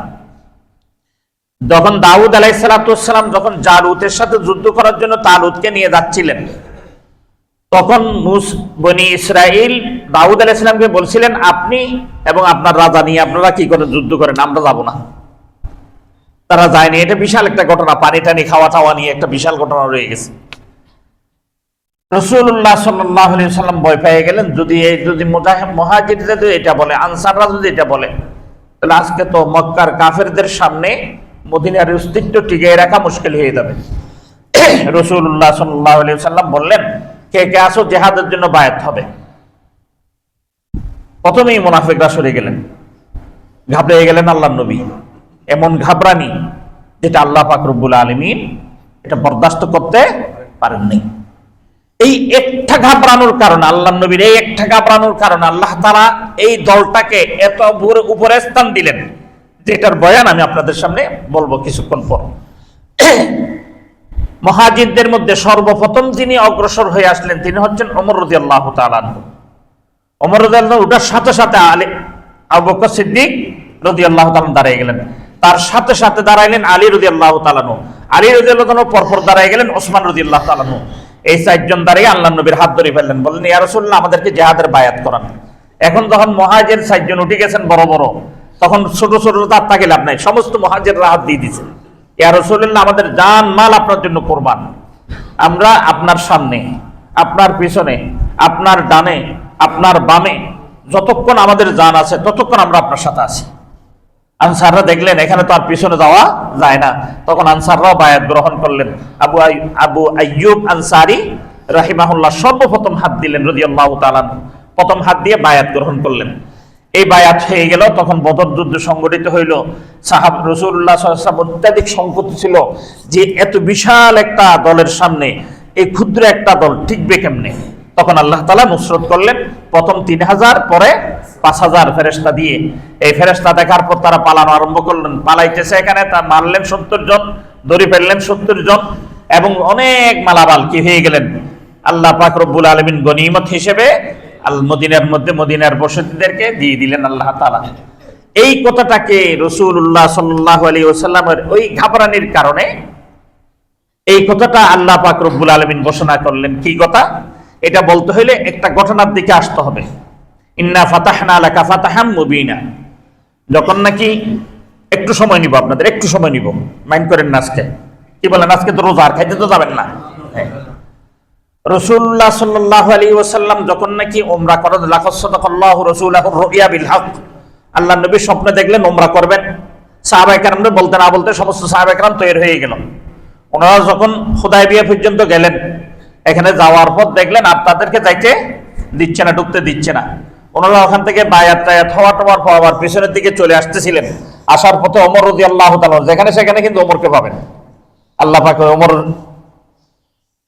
যখন দাউদ আলাইহিস সালাতু ওয়াসসালাম যখন জালুতের সাথে যুদ্ধ করার জন্য তালুতকে নিয়ে যাচ্ছিলেন, তখন বনি ইসরাইল দাউদ আলাইহিস সালামকে বলছিলেন, আপনি এবং আপনার রাজা নিয়ে আপনারা কি করে যুদ্ধ করেন, আমরা যাব না। তারা যায়নি। এটা বিশাল একটা ঘটনা, পানি টানি খাওয়া টাওয়া নিয়ে একটা বিশাল ঘটনা রয়ে গেছে। রাসূলুল্লাহ সাল্লাল্লাহু আলাইহি ওয়াসাল্লাম ভয় পেয়ে গেলেন, যদি মুহাজিররা যদি এটা বলে, আনসাররা যদি এটা বলে, তাহলে আজকে তো মক্কার কাফেরদের সামনে মদিনার অস্তিত্ব টিকিয়ে রাখা মুশকিল হয়ে যাবে। রাসূলুল্লাহ সাল্লাল্লাহু আলাইহি ওয়াসাল্লাম বললেন, কে কে আসো, জিহাদের জন্য বায়াত হবে। প্রথমেই মুনাফিকরা সরে গেলেন, ঘাবড়ে গেলেন আল্লাহর নবী। এমন ঘাবড়ানি যেটা আল্লাহ পাক রব্বুল আলামিন এটা বরদাস্ত করতে পারেননি। এই একটা ঘাবড়ানোর কারণে, আল্লাহ নবীর এই একটা ঘাবড়ানোর কারণে আল্লাহ তাআলা এই দলটাকে এত উপরে স্থান দিলেন, যেটার বয়ান আমি আপনাদের সামনে বলবো কিছুক্ষণ পর। মুহাজিরদের মধ্যে সর্বপ্রথম যিনি অগ্রসর হয়ে আসলেন তিনি হচ্ছেন ওমর রাদিয়াল্লাহু তাআলা আনহু। ওমর রাদিয়াল্লাহু ওটার সাথে সাথে আবু বকর সিদ্দিক রাদিয়াল্লাহু তাআলা দাঁড়িয়ে গেলেন, তার সাথে সাথে দাঁড়াইলেন আলী রাদিয়াল্লাহু তাআলা আনহু, আলী রাদিয়াল্লাহু তাআলা পরপর দাঁড়িয়ে গেলেন ওসমান রাদিয়াল্লাহু তাআলা আনহু। এই চারজন দাঁড়িয়ে আল্লাহর নবীর হাত ধরে ফেললেন, বললেন ইয়া রাসূলুল্লাহ আমাদেরকে জিহাদের বায়াত করান। এখন যখন মুহাজির চারজন উঠে গেছেন বড় বড়, তখন ছোট ছোট তার তাকে লাভ নাই, সমস্ত মুহাজিররা হাত দিয়ে দিয়েছেন, ইয়া রাসূলুল্লাহ আমাদের জান মাল আপনার জন্য কোরবান, আমরা আপনার সামনে, আপনার পিছনে, আপনার ডানে, আপনার বামে, যতক্ষণ আমাদের জান আছে ততক্ষণ আমরা আপনার সাথে আছি। আনসাররা দেখলেন এখানে তো আর পিছনে যাওয়া যায় না, তখন আনসাররাও বায়াত গ্রহণ করলেন। আবু আইয়ুব আনসারী রাহিমাহুল্লাহ সর্বপ্রথম হাত দিলেন রাদিয়াল্লাহু তাআলা, প্রথম হাত দিয়ে বায়াত গ্রহণ করলেন। এই বায়াত হয়ে গেল, তখন বদর যুদ্ধ সংগঠিত হইল। সাহাব রাসূলুল্লাহ সাল্লাল্লাহু আলাইহি ওয়াসাল্লাম অত্যাধিক সংকট ছিল যে এত বিশাল একটা দলের সামনে এই ক্ষুদ্র একটা দল টিকবে কেমনে। তখন আল্লাহ তাআলা নুসরত করলেন, প্রথম 3000 পরে 5000 ফেরেশতা দিয়ে। এই ফেরেশতা দেখার পর তারা পালানো আরম্ভ করলেন, পালাইতেছে, এখানে তা মারলেন 70 জন, ধরে ফেললেন 70 জন, এবং অনেক মালামাল কি হয়ে গেলেন আল্লাহ পাক রব্বুল আলামিন গনিমত হিসেবে মদিনার মধ্যে মদিনার বসতিদেরকে দিয়ে দিলেন আল্লাহ তাআলা। এই কথাটাকে রাসূলুল্লাহ সাল্লাল্লাহু আলাইহি ওয়াসাল্লামের ওই ঘাবড়ানির কারণে এই কথাটা আল্লাহ পাক রব্বুল আলামিন ঘোষণা করলেন। কি কথা? এটা বলতে হইলে একটা ঘটনার দিকে আসতে হবে। ইন্না ফাতাহনা লাকা ফাতাহাম মুবিনা। যখন নাকি একটু সময় নিব, আপনাদের একটু সময় নিব, মাইন্ড করেন না। আজকে কি বলেন, আজকে তো রোজা, আর খাইতে তো যাবেন না। রাসূলুল্লাহ সাল্লাল্লাহু আলাইহি ওয়াসাল্লাম যখন নাকি উমরা করেন, লাকাদ সাদাকাল্লাহু রাসূলাহুর রুইয়া বিল হক, আল্লাহ নবী স্বপ্নে দেখলেন উমরা করবেন। সাহাবায়ে কেরামরা বলতে না বলতে সমস্ত সাহাবায়ে কেরাম তৈরি হয়ে গেল। ওনারা যখন হুদায়বিয়া পর্যন্ত গেলেন, এখানে যাওয়ার পর দেখলেন আর তাদেরকে যাইতে দিচ্ছে না, ঢুকতে দিচ্ছে না। ওনারা ওখান থেকে বায়াত টায়াত হওয়ার পর আবার পিছনের দিকে চলে আসতেছিলেন। আসার পথে ওমর রাদিয়াল্লাহু তাআলা যেখানে সেখানে কিন্তু ওমরকে পাবেন। আল্লাহ পাক ওমর,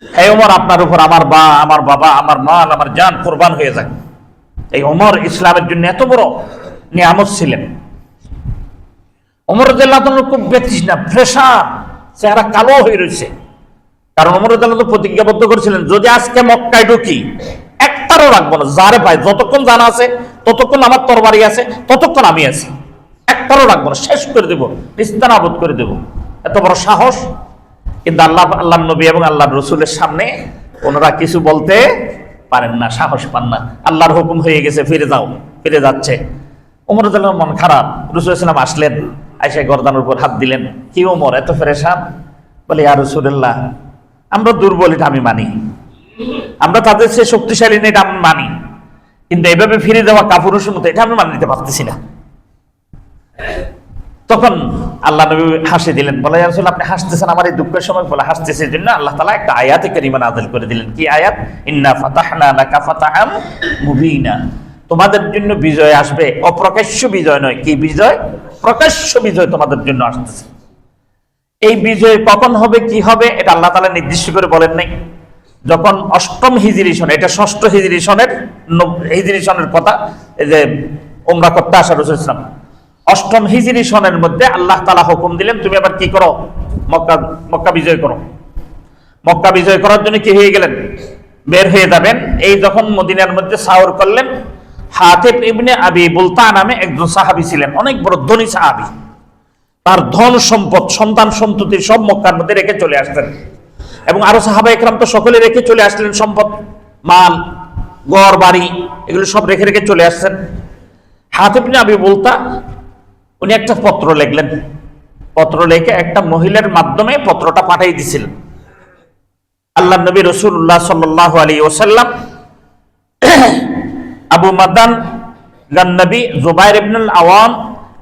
হে ওমর আপনার উপর আমার বাবা, আমার মাল, আমার জান কুরবান হয়ে যায়। এই ওমর ইসলামের জন্য এত বড় নিয়ামত ছিলেন। ওমর রাদিয়াল্লাহু তাআলা খুব বেতৃষ্ণা, ফ্রেশার, চেহারা কালো হয়ে রয়েছে। কারণ ওমর রাদিয়াল্লাহু তাআলা প্রতিজ্ঞাবদ্ধ করেছিলেন যদি আজকে মক্কায় ঢুকি একটারও রাখবো না, যারে পাই যতক্ষণ জানা আছে ততক্ষণ আমার তরবারি আছে, ততক্ষণ আমি আছি, একটারও রাখবো না, শেষ করে দেবো, নিস্তানাবুদ করে দেবো। এত বড় সাহস। কিন্তু আল্লাহ নবী এবং আল্লাহ রসুলের সামনে ওনারা কিছু বলতে পারেন না, সাহস পান না। আল্লাহর হুকুম হয়ে গেছে, ফিরে যাও, ফিরে যাচ্ছে। ওমর রাদিয়াল্লাহু মন খারাপ। রাসূল সাল্লাল্লাহু আলাইহি আসলেন, আয়েশা গর্দানের উপর হাত দিলেন। কি ওমর এত পেরেশান? বলে ইয়া রাসূলুল্লাহ আমরা দুর্বল, এটা আমি মানি, আমরা তাদের চেয়ে শক্তিশালী না, এটা আমি মানি, কিন্তু এভাবে ফিরে যাওয়া কাপুরুষের মতো এটা আমি মানি নিতে পারতেছি না। তখন আল্লাহ নবী হাসি দিলেন, বলে ইয়া রাসূল আপনি হাসতেছেন আমার এই দুঃখের সময়? বলে হাসতেছে এই জন্য আল্লাহ তাআলা একটা আয়াতে কারিমা নাযিল করে দিলেন। কি আয়াত? ইন্না ফাতাহনা লাকা ফাতাহাম মুবিনা। তোমাদের জন্য বিজয় আসবে, অপ্রকাশ্য বিজয় নয়। কি বিজয়? প্রকাশ্য বিজয় তোমাদের জন্য আসতেছে। এই বিজয় কখন হবে, কি হবে, এটা আল্লাহ তাআলা নির্দিষ্ট করে বলেন নাই। যখন 8ম হিজরি সনে, এটা 6ষ্ঠ হিজরি সনের কথা, এই যে উমরা করতে আসা রাসূল সাল্লাল্লাহু আলাইহি ওয়াসাল্লাম 8ম হিজরি সনের মধ্যে আল্লাহ তাআলা হুকুম দিলেন তুমি আবার কি করো, মক্কা বিজয় করো। মক্কা বিজয় করার জন্য কি হয়ে গেলেন, বের হয়ে যাবেন। এই যখন মদিনার মধ্যে সাওর করলেন, হাতিব ইবনে আবি বুলতা নামে একজন সাহাবী ছিলেন, অনেক বড় ধনী সাহাবী। তার ধন সম্পদ, সন্তান সন্ততি সব মক্কার মধ্যে রেখে চলে আসতেন, এবং আরো সাহাবায়ে কেরাম তো সকলে রেখে চলে আসলেন, সম্পদ, মাল, ঘর বাড়ি এগুলো সব রেখে রেখে চলে আসছেন। হাতিব ইবনে আবি বুলতা উনি একটা পত্র লিখলেন। পত্র লিখে একটা মহিলার মাধ্যমে পত্রটা পাঠিয়ে দিয়েছিলেন। আল্লাহ নবী রাসূলুল্লাহ সাল্লাল্লাহু আলাইহি ওয়াসাল্লাম আবু মাদান গান্নবী, জুবাইর ইবনে আল-আওয়াম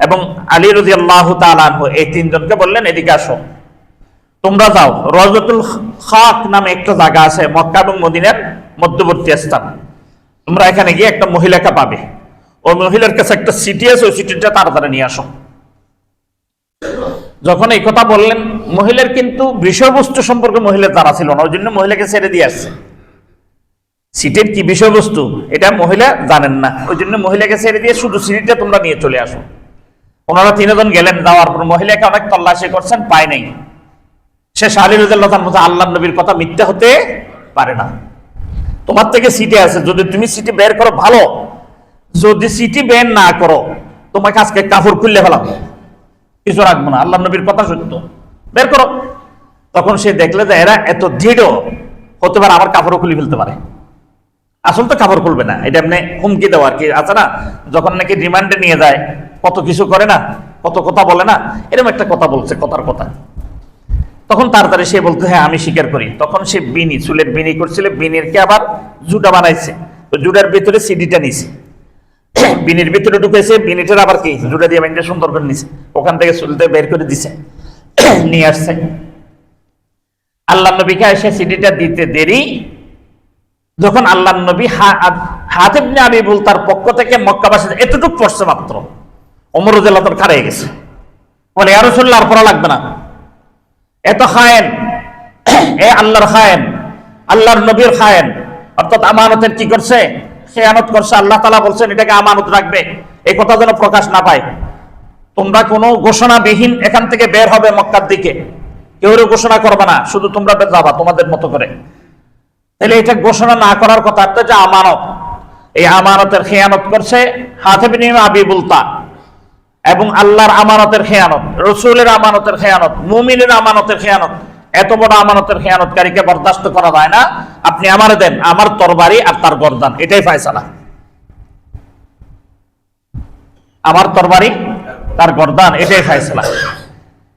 এবং আলী রাদিয়াল্লাহু তাআলা আনহু, এই তিনজনকে বললেন এদিকে আসো, তোমরা যাও, রওজাতুল খাক নামে একটা জায়গা আছে মক্কা এবং মদিনার মধ্যবর্তী স্থান, তোমরা এখানে গিয়ে একটা মহিলাকে পাবে, ওই মহিলার কাছে একটা চিঠি আছে, ওই চিঠিটা তাড়াতাড়ি নিয়ে আসো। যখন এই কথা বললেন, মহিলার কিন্তু বিষয়বস্তু সম্পর্কে মহিলার জানা ছিল না, ওই জন্য মহিলাকে ছেড়ে দিয়ে আসছে। সিটের কি বিষয়বস্তু এটা মহিলা জানেন না, ওই জন্য মহিলাকে ছেড়ে দিয়ে শুধু সিটটা তোমরা নিয়ে চলে আসো। ওনারা 3 জন গেলেন, যাওয়ার পর মহিলাকে অনেক তল্লাশি করছেন, পায় নাই। শেষ আলী রাদিয়াল্লাহু তাআলা বলছেন, আল্লাহর নবীর কথা মিথ্যা হতে পারে না। তোমার থেকে সিটে আছে, যদি তুমি সিটি বের করো ভালো, যদি সিটি বের না করো তোমাকে আজকে কাপড় খুললে ফেলাম, কিছু রাখবো না, আল্লাহর নবীর কথা সত্য, বের করো। তখন সে দেখলে যে এরা এত দৃঢ় হতে পারে, আমার কাপড়ও খুলে ফেলতে পারে। আসল তো কাপড় খুলবে না, এটা এমনি হুমকি দেওয়া আর কি আছে না, যখন নাকি রিমান্ডে নিয়ে যায় কত কিছু করে না, কত কথা বলে না, এরকম একটা কথা বলছে, কথার কথা। তখন তাড়াতাড়ি সে বলতে, হ্যাঁ আমি স্বীকার করি। তখন সে বিনি, চুলের বিনি করছিল, বিনিরকে আবার জুটা বানাইছে, তো জুটার ভিতরে সিডিটা নিছে, বিনির ভিতরে ঢুকেছে, বিনিটার আবার কি জুটা দিয়ে বাইন্ডে সুন্দর করে নিছে, ওখান থেকে চুলতে বের করে দিছে, নিয়ে আসছে। আল্লাহ নবীকে এসে সিডিটা দিতে দেরি, যখন আল্লাহ নবী হাতিব ইবনে আবি বুলতার পক্ষ থেকে মক্কাবাসী এতটুকু পড়ছে মাত্র, ওমর রাদিয়াল্লাহু তাআলা খাড়া হয়ে গেছে, বলে ইয়া রাসূলুল্লাহ আর পড়া লাগবে না, এত খায়েন, এ আল্লাহর খায়েন, আল্লাহর নবীর খায়েন, অর্থাৎ আমানতের কি করছে, খেয়ানত করছে। আল্লাহ তাআলা বলছেন এটাকে আমানত রাখবে, এই কথা যেন প্রকাশ না পায়। তোমরা কোনো ঘোষণাবিহীন এখান থেকে বের হবে মক্কার দিকে, কেউ ঘোষণা করবে না, শুধু তোমরা যাবা তোমাদের মতো করে। তাহলে এটা ঘোষণা না করার কথা, একটা যে আমানত, এই আমানতের খেয়ানত করছে হাতিব ইবনে আবি বুলতা, এবং আল্লাহর আমানতের খেয়ানত, রসুলের আমানতের খেয়ানত, মুমিনের আমানতের খেয়ানত। এত বড় আমানতের খেয়ানতকারীকে বরদাস্ত করা যায় না। আপনি আমারে দেন, আমার তরবারি আর তার গর্দান, এটাই ফয়সালা। আমার তরবারি তার গর্দান, এটাই ফয়সালা।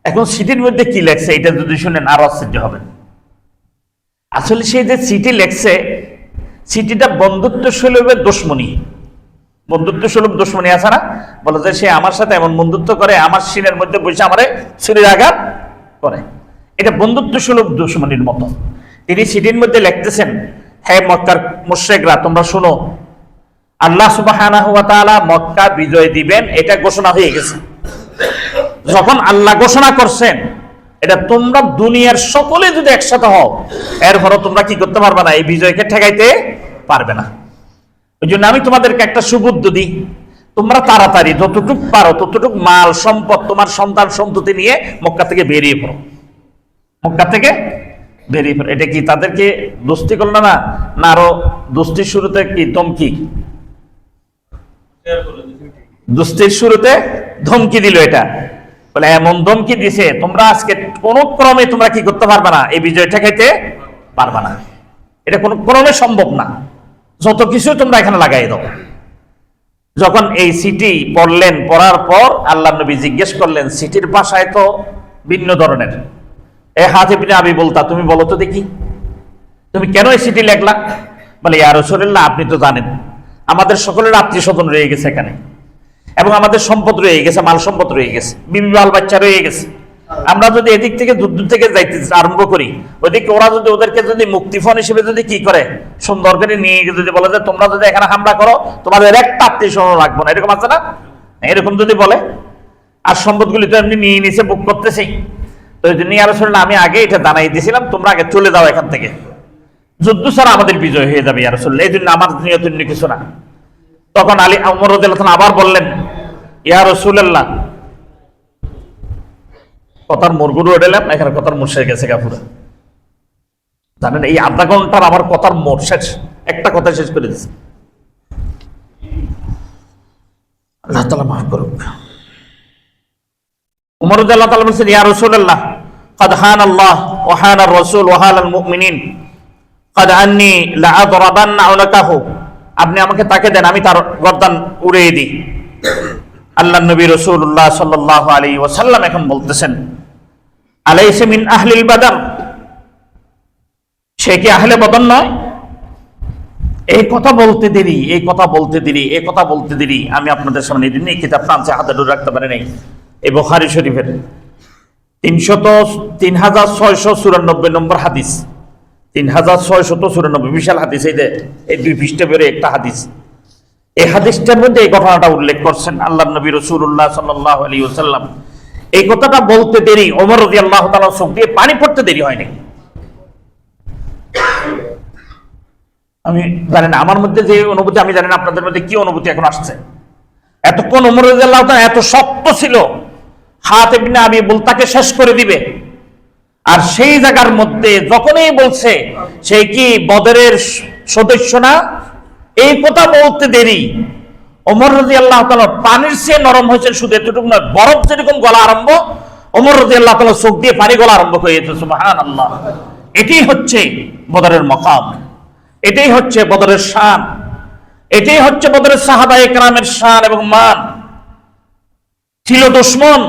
এখন সিটির মধ্যে কি লেখছে এটা যদি শুনেন আরো আশ্চর্য হবেন। আসলে সে যে চিঠি লেখছে, চিঠিটা বন্ধুত্ব সুলভের দুশমনী, বন্ধুত্ব সুলভ দুশমনী আছে না, বলে যে সে আমার সাথে এমন বন্ধুত্ব করে, আমার সিনের মধ্যে বসে আমারে ছুরির আঘাত করে, এটা বন্ধুত্ব সুলভ দুশমনীর মতো। তিনি চিঠির মধ্যে লিখতেছেন, হে মক্কার মুশরিকরা তোমরা শুনো, আল্লাহ সুবহানাহু ওয়া তাআলা মক্কা বিজয় দিবেন, এটা ঘোষণা হয়ে গেছে। যখন আল্লাহ ঘোষণা করছেন, এটা তোমরা দুনিয়ার সকলে যদি একসাথে হও, এরপরও তোমরা কি করতে পারবে না, এই বিজয়কে ঠেকাইতে পারবে না। ওই জন্য আমি তোমাদেরকে একটা সুবুদ্ধি দিই, তোমরা তাড়াতাড়ি যতটুক পারো ততটুক মাল সম্পদ তোমার সন্তান সন্ততি নিয়ে মক্কা থেকে বেরিয়ে পড়ো, মক্কা থেকে বেরিয়ে পড়ো। এটা কি তাদেরকে দোস্তি করলো না, না আরো দোস্তির শুরুতে কি ধমকি, দোস্তির শুরুতে ধমকি দিল। এটা বলে এমন ধমকি দিছে, তোমরা আজকে কোন ক্রমে তোমরা কি করতে পারবে না, এই বিজয় ঠেকাইতে পারবে না, এটা কোন ক্রমে সম্ভব না, যত কিছু তোমরা এখানে লাগাই দাও। যখন এই সিটি পড়লেন, পড়ার পর আল্লাহ নবী জিজ্ঞেস করলেন, সিটির ভাষায় তো ভিন্ন ধরনের, এ হাতিব ইবনে আবি বুলতা তুমি বলো তো দেখি, তুমি কেন এই সিটি লেখলা? বলে ইয়া রাসূলুল্লাহ আপনি তো জানেন আমাদের সকলের আত্মীয় স্বজন রয়ে গেছে এখানে, এবং আমাদের সম্পদ রয়ে গেছে, মাল সম্পদ রয়ে গেছে, বিবি বাল বাচ্চা রয়ে গেছে। আমরা যদি এদিক থেকে যুদ্ধ থেকে যাইতে আরম্ভ করি, ওইদিকে ওরা যদি ওদেরকে যদি মুক্তিপণ হিসেবে যদি কি করে, সুন্দর করে নিয়ে যদি বলে যে তোমরা যদি এখানে হামলা করো তোমাদের একটা আত্মীয় স্বজন রাখবো না, এরকম আছে না, এরকম যদি বলে, আর সম্পদগুলি তো এমনি নিয়ে নিছে, বুক করতেছি, তো ওই জন্য ইয়া রাসূলুল্লাহ আমি আগে এটা জানাই দিয়েছিলাম, তোমরা আগে চলে যাও এখান থেকে, যুদ্ধ ছাড়া আমাদের বিজয় হয়ে যাবে ইয়া রাসূলুল্লাহ, এই জন্য আমার নিয়ত কিছু না। তখন আলী ওমর রাদিয়াল্লাহু তাআলা আবার বললেন, ইয়া রাসূলুল্লাহ কথার মোড়গুলো উঠালাম, এখানে কথার মোড় শেষ গেছে কাপুরা, জানেন এই আধা ঘন্টার আমার কথার মোড় শেষ, একটা কথা শেষ করে দিচ্ছে। আল্লাহ তাআলা মাফ করুক। ওমর রাদিয়াল্লাহু তাআলা বলেন, ইয়া রাসূলুল্লাহ قد حان الله وحان الرسول وحان المؤمنين قد أني لأضربن عنقه, আপনি আমাকে তাকে দেন, আমি তার গর্দান উড়িয়ে দিই। আল্লাহ নবী রাসূলুল্লাহ সাল্লাল্লাহু আলাইহি ওয়াসাল্লাম এখন বলতেছেন, আলাইসা মিন আহলিল বাদর, সে কি আহলে বদর নয়? এই কথা বলতে দেরি, এই কথা বলতে দেরি, এই কথা বলতে দেরি আমি আপনাদের সামনে দিন এই কিতাব টানছে, হাতে ধরে রাখতে পারে নাই, এই বুখারী শরীফের 3694 নম্বর হাদিস, 3694 বিশাল হাদিস, এই 2 পৃষ্ঠা বেরো একটা হাদিস। এই হাদিসটার মধ্যে এই ঘটনাটা উল্লেখ করছেন আল্লাহ নবী রাসূলুল্লাহ সাল্লাল্লাহু আলাইহি ওয়াসাল্লাম। এই কথাটা বলতে দেরি ওমর রাদিয়াল্লাহু তাআলা চোখ দিয়ে পানি পড়তে দেরি হয়নি। আমি জানি না আমার মধ্যে যে অনুভূতি, আমি জানি না আপনাদের মধ্যে কি অনুভূতি এখন আসছে। এতক্ষণ ওমর রাদিয়াল্লাহু তাআলা এত শক্ত ছিল, হাতিব ইবনে আবি বুলতাকে শেষ করে দিবে, আর সেই জায়গার মধ্যে যখনই বলছে সে কি বদরের সদস্য না, এই কথা বলতে দেরি ওমর রাদিয়াল্লাহু তাআলা পানির চেয়ে নরম হয়েছে, শুধু এতটুকু নয়, বরফ যেরকম গলা আরম্ভ, ওমর রাদিয়াল্লাহু তাআলা চোখ দিয়ে পানি গলা আরম্ভ হয়ে যেত। সুবহানাল্লাহ। এটাই হচ্ছে বদরের মাকাম, এটাই হচ্ছে বদরের শান, এটাই হচ্ছে বদরের সাহাবায়ে কেরামের শান এবং মান। ছিল দুশমন,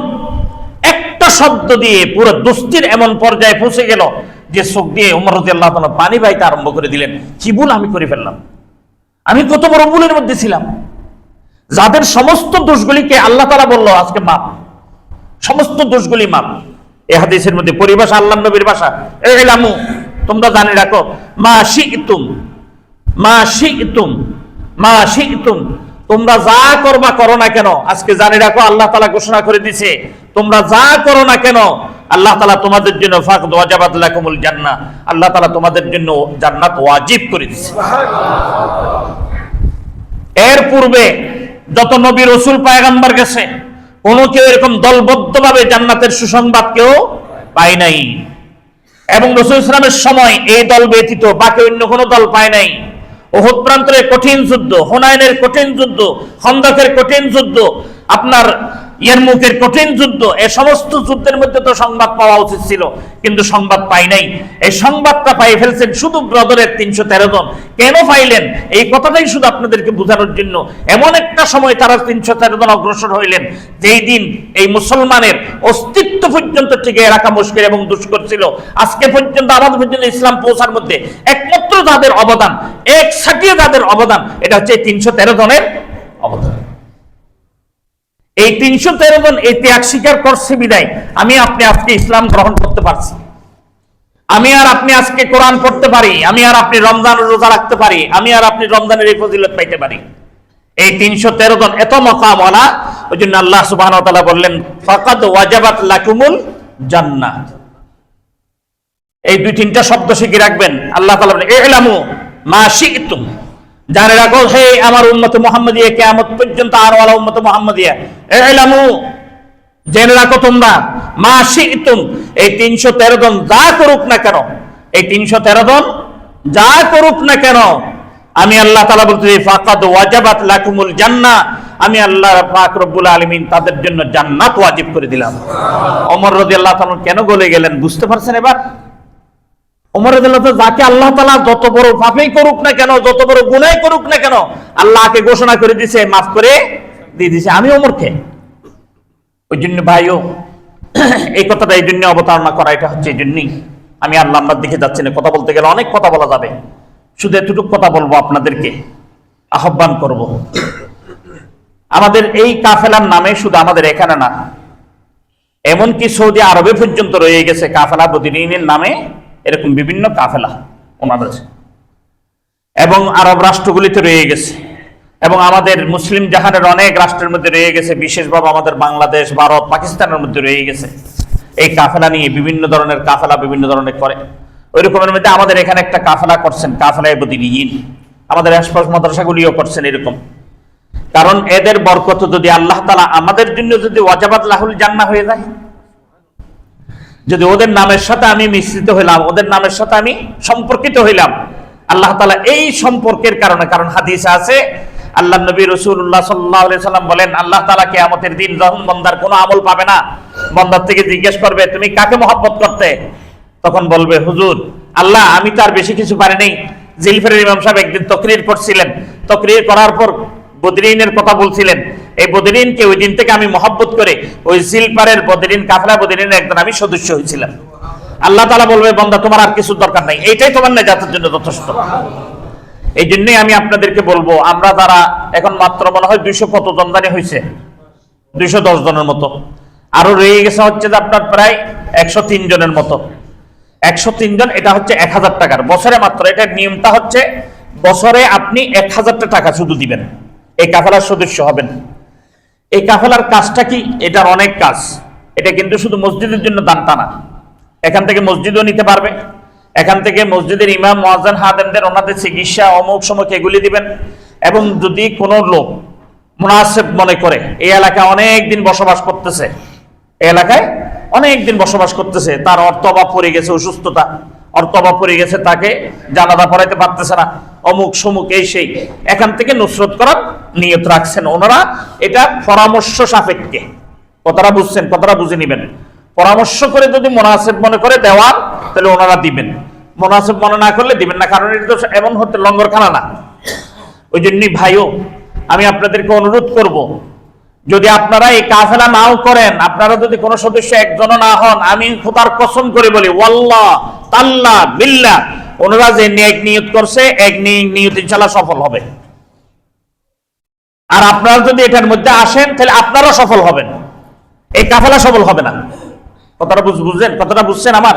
একটা শব্দ দিয়ে পুরো দোস্তির এমন পর্যায়ে পৌঁছে গেল যে চোখ দিয়ে ওমর রাদিয়াল্লাহু তাআলা পানি বাইতে আরম্ভ করে দিলেন। কি ভুল আমি করে ফেললাম, আমি কত বড় ভুলের মধ্যে ছিলাম, যাদের সমস্ত দোষগুলিকে আল্লাহ তাআলা বলল আজকে মাপ, সমস্ত দোষগুলি মাপ। এই হাদিসের মধ্যে পরিভাষা আল্লাহর নবীর ভাষা, ইলামু, তোমরা জানে রাখো, মা শি'তুম, মা শি'তুম, মা শি'তুম, তোমরা যা করবা করো না কেন, আজকে জানে রাখো আল্লাহ তাআলা ঘোষণা করে দিয়েছে তোমরা যা করো না কেন আল্লাহ তাআলা তোমাদের জন্য ফাকদ ওয়াজাবাত লাকুমুল জান্নাহ, আল্লাহ তাআলা তোমাদের জন্য জান্নাত ওয়াজিব করে দিয়েছে। এর পূর্বে যত নবী রাসূল পয়গম্বর গেছে, কোন কেউ এরকম দলবদ্ধভাবে জান্নাতের সুসংবাদ কেউ পায় নাই, এবং রাসূল সাল্লাল্লাহু আলাইহি ওয়াসাল্লামের সময় এই দল ব্যতীত বাকি অন্য কোনো দল পায় নাই। উহুদ প্রান্তরে কঠিন যুদ্ধ, হুনাইনের কঠিন যুদ্ধ, খন্দকের কঠিন যুদ্ধ, আপনার ইয়ারমুকের কঠিন যুদ্ধ, এই সমস্ত যুদ্ধের মধ্যে তো সংবাদ পাওয়া উচিত ছিল, কিন্তু সংবাদ পাই নাই। এই সংবাদটা পাই ফেলছেন শুধু বদরের 313 জন। কেন পাইলেন এই কথাটাই শুধু আপনাদেরকে বোঝানোর জন্য। এমন একটা সময় তারা 313 জন অগ্রসর হইলেন যেই দিন এই মুসলমানের অস্তিত্ব পর্যন্ত টিকে রাখা মুশকিল এবং দুষ্কর ছিল। আজকে পর্যন্ত আমাদের পর্যন্ত ইসলাম পৌঁছার মধ্যে একমাত্র যাদের অবদান, এক সাটিয়ে যাদের অবদান, এটা হচ্ছে 313 জনের অবদান। এই 313 জন এই ত্যাগ স্বীকার করছে বিদায় আমি আপনি আজকে ইসলাম গ্রহণ করতে পারছি, আমি আর আপনি আজকে কোরআন পড়তে পারি, আমি আর আপনি রমজান রোজা রাখতে পারি, আমি আর আপনি রমজানের এই ফজিলত পাইতে পারি। এই 313 জন এত মাকামওয়ালা, ওই জন্য আল্লাহ সুবহানাহু ওয়া তাআলা বললেন ফাকাদ ওয়াজাবাত লাকুমুল জান্নাহ। এই দুই তিনটা শব্দ শিখে রাখবেন। আল্লাহ তাআলা বলেন ইলামু মা শি'তুম, জানে রাখো হে আমার উম্মত মুহাম্মাদিয়া, কিয়ামত পর্যন্ত আর ওয়ালা উম্মত মুহাম্মাদিয়া, ইলামু, জেনে রাখো তোমরা, মা শি'তুম, এই 313 জন যা করুক না কেন, এই 313 জন যা করুক না কেন, আমি আল্লাহ তাআলা বলতেছি ফাকাদ ওয়াজাবাত লাকুমুল জান্নাহ, আমি আল্লাহ পাক রব্বুল আলামিন তাদের জন্য জান্নাত ওয়াজিব করে দিলাম। ওমর রাদিয়াল্লাহু তাআলা কেন গলে গেলেন বুঝতে পারছেন এবার? ওমর রাদিয়াল্লাহু তাআলা যাকে আল্লাহ তাআলা যত বড় পাপই করুক না কেন, যত বড় গুনাহ করুক না কেন, আল্লাহকে ঘোষণা করে দিয়েছে, মাফ করে দিয়ে দিয়েছে। আমি ওমরকে, ওই জন্য ভাইও এই কথাটা এই জন্য অবতারণা করা, এটা হচ্ছে এই জন্যই আমি আল্লাহর দিকে যাচ্ছি না। কথা বলতে গেলে অনেক কথা বলা যাবে, শুধু এতটুকু কথা বলবো, আপনাদেরকে আহ্বান করব। আমাদের এই কাফেলার নামে শুধু আমাদের এখানে না, এমনকি সৌদি আরবে পর্যন্ত রয়ে গেছে কাফেলা বদরিনের নামে, এরকম বিভিন্ন কাফেলা ওনাদের, এবং আরব রাষ্ট্রগুলিতে রয়ে গেছে, এবং আমাদের মুসলিম জাহানের অনেক রাষ্ট্রের মধ্যে রয়ে গেছে, বিশেষভাবে আমাদের বাংলাদেশ, ভারত, পাকিস্তানের মধ্যে রয়ে গেছে। এই কাফেলা নিয়ে বিভিন্ন ধরনের কাফেলা বিভিন্ন ধরনের করে। ওই রকমের মধ্যে আমাদের এখানে একটা কাফেলা করছেন, কাফেলায়ে বদরিন, আমাদের আশপাশ মাদ্রাসাগুলিও করছেন এরকম। কারণ এদের বরকত যদি আল্লাহ তাআলা আমাদের জন্য যদি ওয়াজাবাত লাহুল জান্নাহ হয়ে যায়, যদি ওদের নামের সাথে আমি মিশ্রিত হইলাম, ওদের নামের সাথে আমি সম্পর্কিত হইলাম, আল্লাহ তাআলা এই সম্পর্কের কারণে, কারণ হাদিসে আছে আল্লাহ নবী রাসূলুল্লাহ সাল্লাল্লাহু আলাইহি সাল্লাম বলেন আল্লাহ তাআলা কিয়ামতের দিন যখন বান্দার কোনো আমল পাবে না, বান্দার থেকে জিজ্ঞেস করবে তুমি কাকে মহব্বত করতে, তখন বলবে হুজুর আল্লাহ আমি তার বেশি কিছু পারি নাই। জিলফারের ইমাম সাহেব একদিন তাকরীর করছিলেন, তাকরীর করার পর বদরিনের কথা বলছিলেন, এই বদরিনকে ওই দিন থেকে আমি মহব্বত করে ওই জিলফারের বদরিন কাফেলা বদরিনের একজন আমি সদস্য হয়েছিলাম। আল্লাহ তাআলা বলবে বান্দা তোমার আর কিছু দরকার নাই, এইটাই তোমার নাজাতের জন্য যথেষ্ট। এই জন্যই আমি আপনাদেরকে বলবো, আমরা যারা এখন মাত্র মনে হয় 200 কত জন জানি হয়েছে, 210 জনের মতো, আরো রয়ে গেছে হচ্ছে যে আপনার প্রায় 103 জনের মতো। 103 জন, এটা হচ্ছে 1000 টাকার বছরে মাত্র। এটার নিয়মটা হচ্ছে বছরে আপনি 1000 টাকা শুধু দিবেন, এই কাফেলার সদস্য হবেন। এই কাফেলার কাজটা কি? এটার অনেক কাজ। এটা কিন্তু শুধু মসজিদের জন্য দানটা না, এখান থেকে মসজিদও নিতে পারবে, এখান থেকে মসজিদের ইমাম মুয়াজ্জিন হাদেমদের ওনাদের চিকিৎসা অমুক সময় এগুলি দিবেন। এবং যদি কোনো লোক মুনাসিব মনে করে এই এলাকায় অনেক দিন বসবাস করতেছে, এই এলাকায় অনেক দিন বসবাস করতেছে, তার অর্থ অভাব পড়ে গেছে, অসুস্থতা, অর্থ অভাব পড়ে গেছে, তাকে জানাজা পড়াইতে পারতেছে না, অমুক সমুক এই সেই, এখান থেকে নুসরত করার নিয়ত রাখছেন ওনারা। এটা পরামর্শ সাপেক্ষে, কথাটা বুঝছেন, কথাটা বুঝে নিবেন। পরামর্শ করে যদি মুনাসিব মনে করে দেওয়ার, তাহলে ওনারা দিবেন, মুনাসিব মনে না করলে দিবেন না, কারণ এটা তো এমন হতে লঙ্গরখানা না। ওই জন্যই ভাইও আমি আপনাদেরকে অনুরোধ করব, যদি আপনারা এই কাফেলা নাও করেন, আপনারা যদি কোনো সদস্য একজনও না হন, আমি খোদার কসম করে বলি ওয়াল্লাহ তাল্লাহ বিল্লাহ, ওনারা যে নেক নিয়ত করছে এক নিয়ত ইনশাআল্লাহ সফল হবে। আর আপনারা যদি এটার মধ্যে আসেন তাহলে আপনারা সফল হবেন, এই কাফেলা সফল হবে না। কথাটা বুঝছেন, কথাটা বুঝছেন আমার?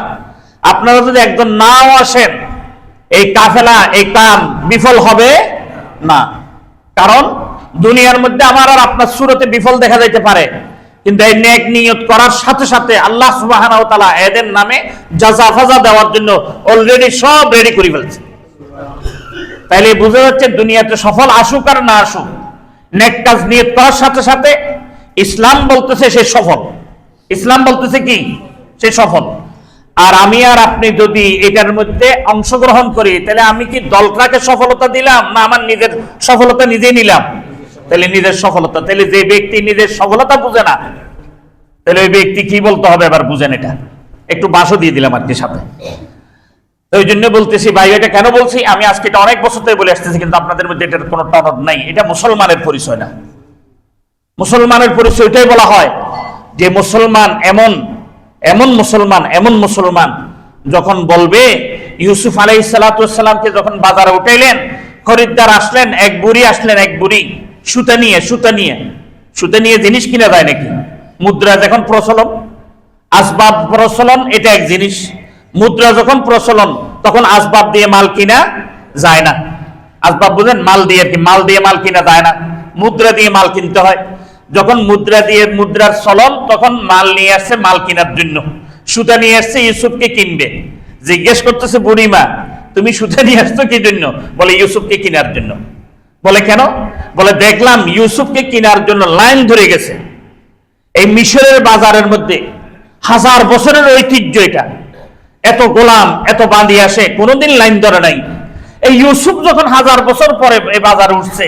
আপনারা যদি একজন নাও আসেন, এই কাফেলা, এই কাম বিফল হবে না। কারণ দুনিয়ার মধ্যে আমার আর আপনার সুরতে বিফল দেখা যাইতে পারে, কিন্তু এই নেক নিয়ত করার সাথে সাথে আল্লাহ সুবহানাহু ওয়া তাআলা এদের নামে জাযা ফাজা দেওয়ার জন্য অলরেডি সব রেডি করে ফেলছে। তাইলে বুঝা যাচ্ছে দুনিয়াতে সফল আসুক আর না আসুক, নেক কাজ নিয়ত করার সাথে সাথে ইসলাম বলতেছে সে সফল, ইসলাম বলতেছে কি সে সফল। আর আমি আর আপনি যদি এটার মধ্যে অংশগ্রহণ করি, তাহলে আমি কি দলটাকে সফলতা দিলাম, না আমার নিজের সফলতা নিজেই নিলাম? তাহলে নিজের সফলতা। তাহলে যে ব্যক্তি নিজের সফলতা বুঝে না, তাহলে ওই ব্যক্তি কি বলতে হবে এবার বুঝেন। এটা একটু বাসও দিয়ে দিলাম আর কি সাথে। ওই জন্য বলতেছি ভাই, এটা কেন বলছি, আমি আজকে এটা অনেক বছর ধরে বলে আসতেছি, কিন্তু আপনাদের মধ্যে এটার কোনো টনক নাই। এটা মুসলমানের পরিচয় না। মুসলমানের পরিচয়টাই বলা হয় যে মুসলমান এমন এমন মুসলমান, এমন মুসলমান যখন বলবে, ইউসুফ আলাইহিস সালাতু ওয়াস সালামকে যখন বাজারে উঠাইলেন, খরিদ্দার আসলেন, এক বুড়ি আসলেন, এক বুড়ি সুতা নিয়ে জিনিস কিনা যায় নাকি? মুদ্রা যখন প্রচলন, আসবাব প্রচলন, এটা এক জিনিস। মুদ্রা যখন প্রচলন, তখন আসবাব দিয়ে মাল কিনা যায় না। আসবাব বুঝেন, মাল দিয়ে আর কি, মাল দিয়ে মাল কিনা যায় না, মুদ্রা দিয়ে মাল কিনতে হয়। যখন মুদ্রার চলন, তখন মাল নিয়ে আসছে মাল কেনার জন্য, সুতা নিয়ে আসছে ইউসুফকে কিনবে। জিজ্ঞেস করতেছে বুড়িমা, তুমি সুতা নিয়ে আসছো কি জন্য? বলে ইউসুফকে কেনার জন্য। বলে কেন? বলে দেখলাম ইউসুফকে কেনার জন্য লাইন ধরে গেছে। এই মিশরের বাজারের মধ্যে 1000 বছরের ঐতিহ্য এটা, এত গোলাম, এত বাঁধি আসে, কোনোদিন লাইন ধরে নাই। এই ইউসুফ যখন 1000 বছর পরে এই বাজারে উঠছে,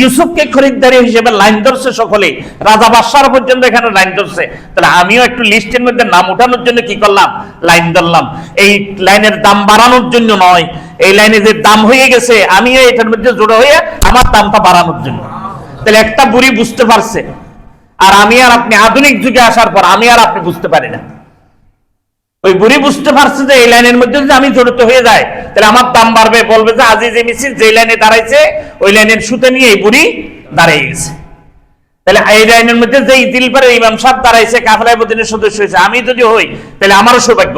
ইউসুফকে খরিদ্দারি হিসেবে লাইন ধরছে সকলে, রাজা বাদশাহ পর্যন্ত এখানে লাইন ধরছে। তাহলে আমিও একটু লিস্টের মধ্যে নাম উঠানোর জন্য কি করলাম? লাইন ধরলাম। এই লাইনের দাম বাড়ানোর জন্য নয়, এই লাইনে যে দাম হয়ে গেছে আমিও এটার মধ্যে জড়ো হয়ে আমার দামটা বাড়ানোর জন্য। তাহলে একটা বুড়ি বুঝতে পারছে, আর আমি আর আপনি আধুনিক যুগে আসার পর আমি আর আপনি বুঝতে পারি না। ওই বুড়ি বুঝতে পারছে যে এই লাইনের মধ্যে যদি আমি জড়িত হয়ে যাই, তাহলে আমার দাম বাড়বে, বলবে যে আজিজ মিছিল যে লাইনে দাঁড়াইছে ওই লাইনের সুতে নিয়ে এই বুড়ি দাঁড়িয়ে গেছে। তাহলে এই লাইনের মধ্যে যে দিলপারে ইমাম সাহেব দাঁড়াইছে, কাফেলায় মদিনার সদস্য হয়েছে, আমি যদি হই তাহলে আমারও সৌভাগ্য,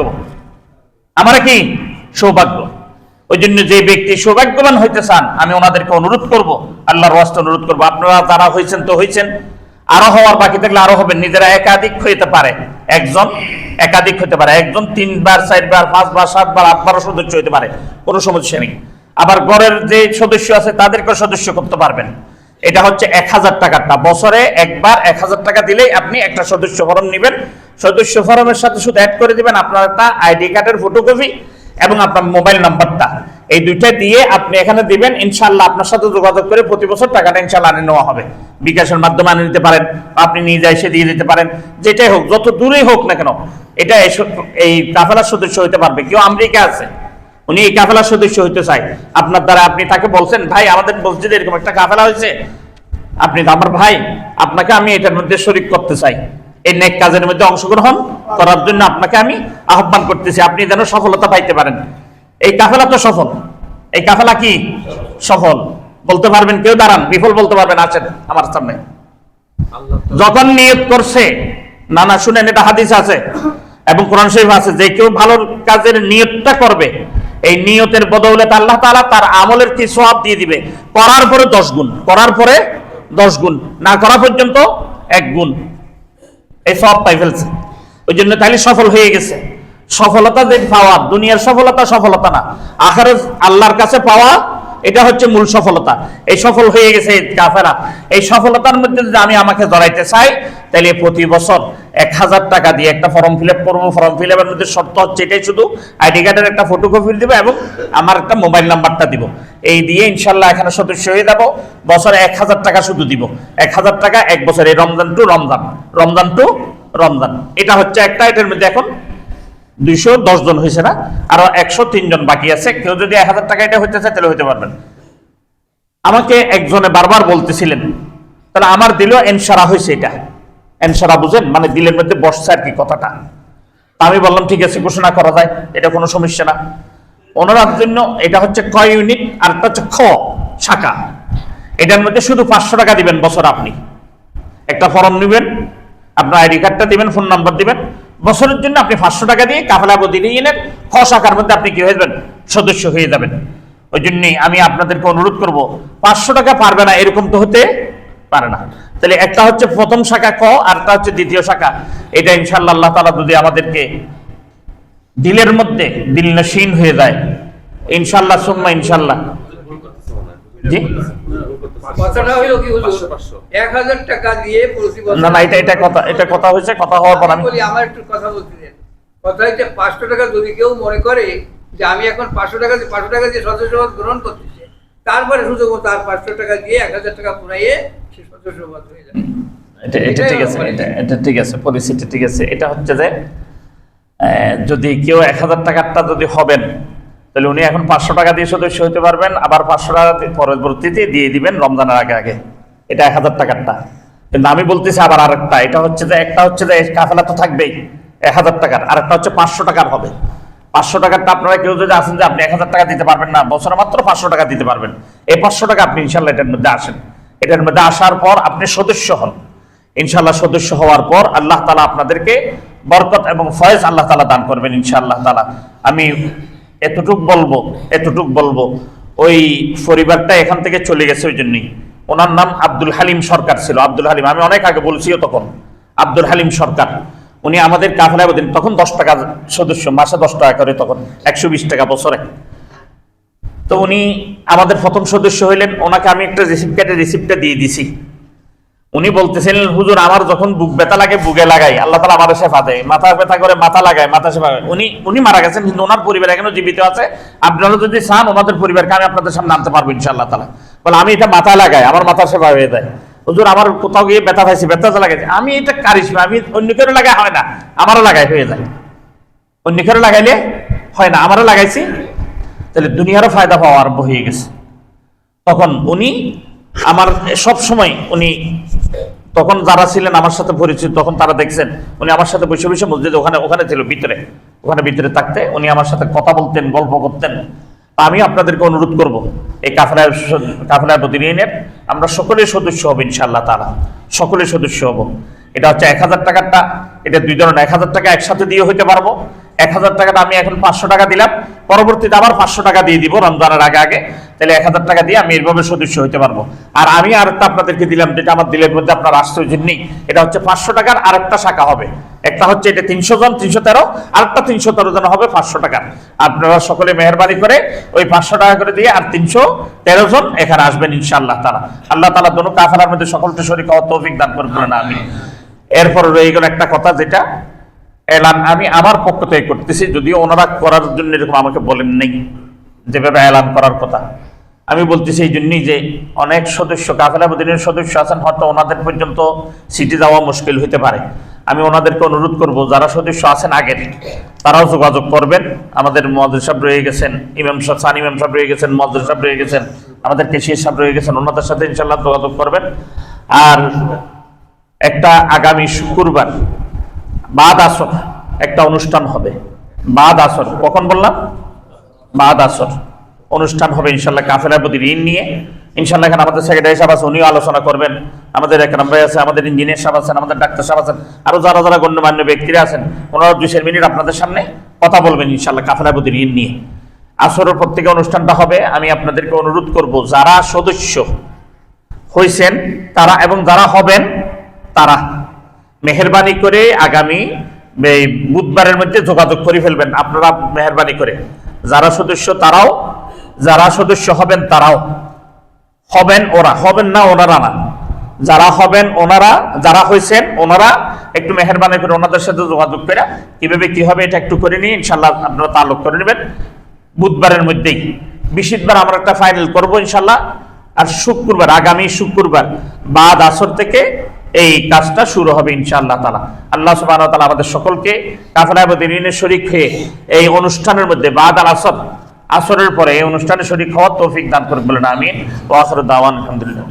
আমার কি সৌভাগ্য। ওই জন্য যে ব্যক্তি সৌভাগ্যবান হইতে চান, আমি ওনাদেরকে অনুরোধ করব, আল্লাহর ওয়াস্তে অনুরোধ করব, আপনারা যারা হয়েছেন তো হয়েছেন, আরো হওয়ার বাকি থাকলে আরো হবেন। নিজেরা একাধিক হইতে পারে, একজন একাধিক হতে পারে, একজন 3 বার 4 বার 5 বার 7 বার 8 বার সদস্য হতে পারে, কোনো সমস্যা নেই। আবার ঘরের যে সদস্য আছে তাদেরকে সদস্য করতে পারবেন। এটা হচ্ছে 1000 টাকাটা, বছরে একবার 1000 টাকা দিলেই আপনি একটা সদস্য ফরম নেবেন। সদস্য ফরমের সাথে শুধু অ্যাড করে দিবেন আপনার একটা আইডি কার্ডের ফটোকপি এবং আপনার মোবাইল নাম্বারটা, এই দুইটা দিয়ে আপনি এখানে দিবেন। ইনশাআল্লাহ আপনার সাথে যোগাযোগ করে প্রতি বছর টাকাটা ইনশাআল্লাহ আনে নেওয়া হবে। বিকাশের মাধ্যমে আনে নিতে পারেন, আপনি নিজে এসে দিয়ে দিতে পারেন, যেটাই হোক, যত দূরেই হোক না কেন, এটা এই কাফেলার সদস্য হইতে পারবে। কেউ আমেরিকা আছে, উনি এই কাফেলার সদস্য হইতে চায়, আপনার দ্বারা আপনি তাকে বলছেন, ভাই আমাদের মসজিদে এরকম একটা কাফেলা হয়েছে, আপনি তো আমার ভাই, আপনাকে আমি এটার মধ্যে শরীক করতে চাই, এই নেক কাজের মধ্যে অংশগ্রহণ করার জন্য আপনাকে আমি আহ্বান করতেছি, আপনি যেন সফলতা পাইতে পারেন। এই কাফেলা তো সফল, এই কাফেলা কি সফল বলতে পারবেন? কেউ দাঁড়ান, বিফল বলতে পারবেন? আছেন আমার সামনে? যখন নিয়ত করছে, না শুনেন, এটা হাদিস আছে এবং কোরআন শরীফ আছে, যে কেউ ভালো কাজের নিয়তটা করবে, এই নিয়তের বদৌলতে আল্লাহ তাআলা তার আমলের কি সওয়াব দিয়ে দিবে, করার পরে 10 গুণ, করার পরে 10 গুণ, না করা পর্যন্ত 1 গুণ, এই সওয়াব পাই ফেলছে। ওই জন্য তাহলে সফল হয়ে গেছে। সফলতা যে পাওয়া, দুনিয়ার সফলতা সফলতা না, আখিরাত আল্লাহর কাছে পাওয়া, এটা হচ্ছে মূল সফলতা। এই সফল হয়ে গেছে কাফেরা। এই সফলতার মধ্যে যদি আমি আমাকে জড়াইতে চাই, তাহলে প্রতি বছর 1000 টাকা দিয়ে একটা ফর্ম ফিল আপ করবো। ফর্ম ফিল আপের মধ্যে শর্ত হচ্ছে এটাই, শুধু আইডি কার্ডের একটা ফটোকপি দিব এবং আমার একটা মোবাইল নাম্বারটা দিব। এই দিয়ে ইনশাল্লাহ এখানে সদস্য হয়ে যাব। বছরে 1000 টাকা শুধু দিব, 1000 টাকা এক বছর, এই রমজান টু রমজান, রমজান টু রমজান। এটা হচ্ছে একটা। এটার মধ্যে এখন 210 জন হয়েছে না, আরো 103 জন বাকি আছে। কেউ যদি 1000 টাকা এটা হইতে চায় তাহলে হইতে পারবেন। আমাকে একজনে বারবার বলতেছিলেন, তাহলে আমার দিল এনসারা হয়েছে। এটা এনসারা বুঝেন, মানে দিলের মধ্যে বসছে আর কি কথাটা। আমি বললাম ঠিক আছে, ঘোষণা করা যায়, এটা কোনো সমস্যা না। ওনার জন্য এটা হচ্ছে ক ইউনিট, আর একটা হচ্ছে খ শাখা। এটার মধ্যে শুধু 500 টাকা দিবেন বছর। আপনি একটা ফর্ম নেবেন, আপনার আইডি কার্ডটা দিবেন, ফোন নাম্বার দিবেন। বছরের জন্য আপনি 500 টাকা দিয়ে কাফেলা বদিনের খ শাখার মধ্যে আপনি কি হয়ে যাবেন, সদস্য হয়ে যাবেন। ওই জন্যই আমি আপনাদেরকে অনুরোধ করব, 500 টাকা পারবে না এরকম তো হতে পারে না। তাহলে একটা হচ্ছে প্রথম শাখা ক, আর একটা হচ্ছে দ্বিতীয় শাখা। এটা ইনশাআল্লাহ আল্লাহ তাআলা যদি আমাদেরকে দিলের মধ্যে দিল নশীন হয়ে যায়, ইনশাআল্লাহ সুম্মা ইনশাআল্লাহ। জি কথাটা হলো কি হুজুর, 1000 টাকা দিয়ে প্রতি বছর, না না, এটা কথা হয়েছে। কথা হওয়ার পর আমি বলি, আমার একটু কথা বলতে দেন। কথা হচ্ছে 500 টাকা যদি কেউ মনে করে যে আমি এখন 500 টাকা দিয়ে সদস্যপদ গ্রহণ করতেছি, তারপরে সুযোগ মতো আর 500 টাকা দিয়ে 1000 টাকা পুরাইয়ে সে সদস্যপদ হয়ে যাবে। এটা ঠিক আছে, এটা ঠিক আছে, পলিসিটা ঠিক আছে। এটা হচ্ছে যে যদি কেউ 1000 টাকারটা যদি হবেন, তাহলে উনি এখন 500 টাকা দিয়ে সদস্য হতে পারবেন, আবার 500 টাকা পরবর্তীতে দিয়ে দিবেন রমজানের আগে আগে। এটা 1000 টাকারটা। কিন্তু আমি বলতেছি আবার আরেকটা, এটা হচ্ছে যে একটা হচ্ছে যে কাফেলা তো থাকবেই 1000 টাকার, আর একটা হচ্ছে 500 টাকার হবে। 500 টাকারটা আপনারা কেউ যদি আসেন যে আপনি 1000 টাকা দিতে পারবেন না, বছরে মাত্র 500 টাকা দিতে পারবেন, এই 500 টাকা আপনি ইনশাল্লাহ এটার মধ্যে আসেন। এটার মধ্যে আসার পর আপনি সদস্য হন। ইনশাল্লাহ সদস্য হওয়ার পর আল্লাহ তাআলা আপনাদেরকে বরকত এবং ফয়েজ আল্লাহ তাআলা দান করবেন ইনশাআল্লাহ তাআলা। আমি এতটুক বলবো, ওই পরিবারটা এখান থেকে চলে গেছে, ওই জন্যই। ওনার নাম আব্দুল হালিম সরকার ছিল। আব্দুল হালিম, আমি অনেক আগে বলছিও তখন, আব্দুল হালিম সরকার। উনি আমাদের কাফেলায় দিন তখন 10 টাকা সদস্য, মাসে 10 টাকা করে, তখন 120 টাকা বছরে। তো উনি আমাদের প্রথম সদস্য হইলেন। ওনাকে আমি একটা রিসিপ্ট কেটে রিসিপ্টটা দিয়ে দিছি। উনি বলতেছিলেন, হুজুর আমার যখন বুক ব্যথা লাগে বুকে লাগাই, আল্লাহ তাআলা আমার শেফা দেয়, মাথা ব্যথা করে মাথা লাগায়, মাথা শেফা হয়। উনি মারা গেছেন, কিন্তু ওনার পরিবার এখনো জীবিত আছে। আপনারা যদি চান ওনাদের পরিবারকে আমি আপনাদের সামনে আনতে পারবো ইনশাআল্লাহ তাআলা। বলে আমি এটা মাথা লাগাই, আমার মাথা শেফা হয়ে যায়। হুজুর আমার কোথাও গিয়ে ব্যথা পাইছি, ব্যথা লাগাইছে, আমি এটা কারিশমা, আমি অন্য কেউ লাগাই হয় না, আমারও লাগাই হয়ে যায়। অন্য কেউ লাগাইলে হয় না, আমারও লাগাইছি। তাহলে দুনিয়ারও ফায়দা পাওয়া আরম্ভ হয়ে গেছে। তখন উনি আমার সব সময়, উনি তখন যারা ছিলেন আমার সাথে পরিচিত, তখন তারা দেখছেন উনি আমার সাথে বসে বসে মসজিদে ওখানে ছিল ভিতরে থাকতে উনি আমার সাথে কথা বলতেন, গল্প করতেন। আমি আপনাদেরকে অনুরোধ করব, এই কাফেলা বদিনের আমরা সকলে সদস্য হব ইনশাআল্লাহ তাআলা, সকলে সদস্য হব। এটা হচ্ছে 1000 টাকারটা, এটা দুই ধরনের। 1000 টাকা একসাথে দিয়ে হইতে পারবো। 1000 টাকাটা আমি এখন 500 টাকা দিলাম, পরবর্তীতে আবার 500 টাকা দিয়ে দিব রমজানের আগে। তাহলে 1000 টাকা দিয়ে আমি এইভাবে সদস্য হইতে পারবো। আর আমি আরেকটা আপনাদেরকে দিলাম, যেটা আমার দিলের মধ্যে আপনার আসতে জন্যই, এটা হচ্ছে 500 টাকার আরেকটা শাখা হবে। একটা হচ্ছে এটা 300 জন, 313, আরেকটা 313 জন হবে 500 টাকার। আপনারা সকলে মেহেরবানি করে ওই 500 টাকা করে দিয়ে আর 313 জন এখানে আসবেন ইনশাআল্লাহ তাআলা। আল্লাহ তাআলা দোনো কাফেলার মধ্যে সকলকে শরীক হওয়ার তৌফিক দান করবেন, আমিন। এরপর রয়ে গেল একটা কথা, যেটা এলান আমি আমার পক্ষ থেকে করতেছি, যদিও ওনারা করার জন্য এরকম আমাকে বলেন নেই যেভাবে এলান করার কথা। আমি বলতেছি এই জন্যই যে অনেক সদস্য, কাফেলা বদিনের সদস্য আছেন, হয়তো ওনাদের পর্যন্ত সিটি যাওয়া মুশকিল হইতে পারে। আমি ওনাদেরকে অনুরোধ করব, যারা সদস্য আছেন আগের, তারাও যোগাযোগ করবেন। আমাদের মুয়াজ্জিন সাহেব রয়ে গেছেন, ইমাম সাহেব, সানি ইমাম সাহেব রয়ে গেছেন, মুয়াজ্জিন সাহেব রয়ে গেছেন, আমাদের কেশিয়ার সাহেব রয়ে গেছেন, ওনাদের সাথে ইনশাআল্লাহ যোগাযোগ করবেন। আর একটা আগামী শুক্রবার বাদ আসর একটা অনুষ্ঠান হবে। বাদ আসর, কখন বললাম? বাদ আসর অনুষ্ঠান হবে ইনশাআল্লাহ কাফেলা বদিন নিয়ে। ইনশাআল্লাহ এখানে আমাদের সেক্রেটারি সাহেব আছে, উনিও আলোচনা করবেন। আমাদের একরাম ভাই আছে, আমাদের ইঞ্জিনিয়ার সাহেব আছেন, আমাদের ডাক্তার সাহেব আছেন, আরো যারা যারা গণ্যমান্য ব্যক্তিরা আছেন, ওনারা 2 মিনিট আপনাদের সামনে কথা বলবেন ইনশাআল্লাহ কাফেলা বদিন নিয়ে। আসরের পর থেকে অনুষ্ঠানটা হবে। আমি আপনাদেরকে অনুরোধ করব, যারা সদস্য হয়েছেন তারা এবং যারা হবেন তারা মেহেরবানি করে আগামী এই বুধবারের মধ্যে যোগাযোগ করে ফেলবেন আপনারা মেহরবানি করে। যারা সদস্য তারাও, যারা সদস্য হবেন তারাও, হবেন ওরা, হবেন না ওনারা না, যারা হবেন ওনারা, যারা হয়েছেন ওনারা একটু মেহরবানি করে ওনাদের সাথে যোগাযোগ করে কিভাবে কি হবে এটা একটু করে নিয়ে ইনশাল্লাহ আপনারা তাল্লুক করে নেবেন বুধবারের মধ্যেই। বৃহস্পতিবার আমরা একটা ফাইনাল করবো ইনশাল্লাহ, আর শুক্রবার, আগামী শুক্রবার বাদ আসর থেকে এই কাজটা শুরু হবে ইনশাআল্লাহ তাআলা। আল্লাহ সুবহানাহু ওয়া তাআলা আমাদের সকলকে কাফেলায়ে বদরিনের শরীক হয়ে এই অনুষ্ঠানের মধ্যে বাদ আল আসর, আসরের পরে এই অনুষ্ঠানে শরীক হওয়ার তৌফিক দান করুন বলেন আমিন। ওয়া আখিরু দাওয়ানা আলহামদুলিল্লাহ।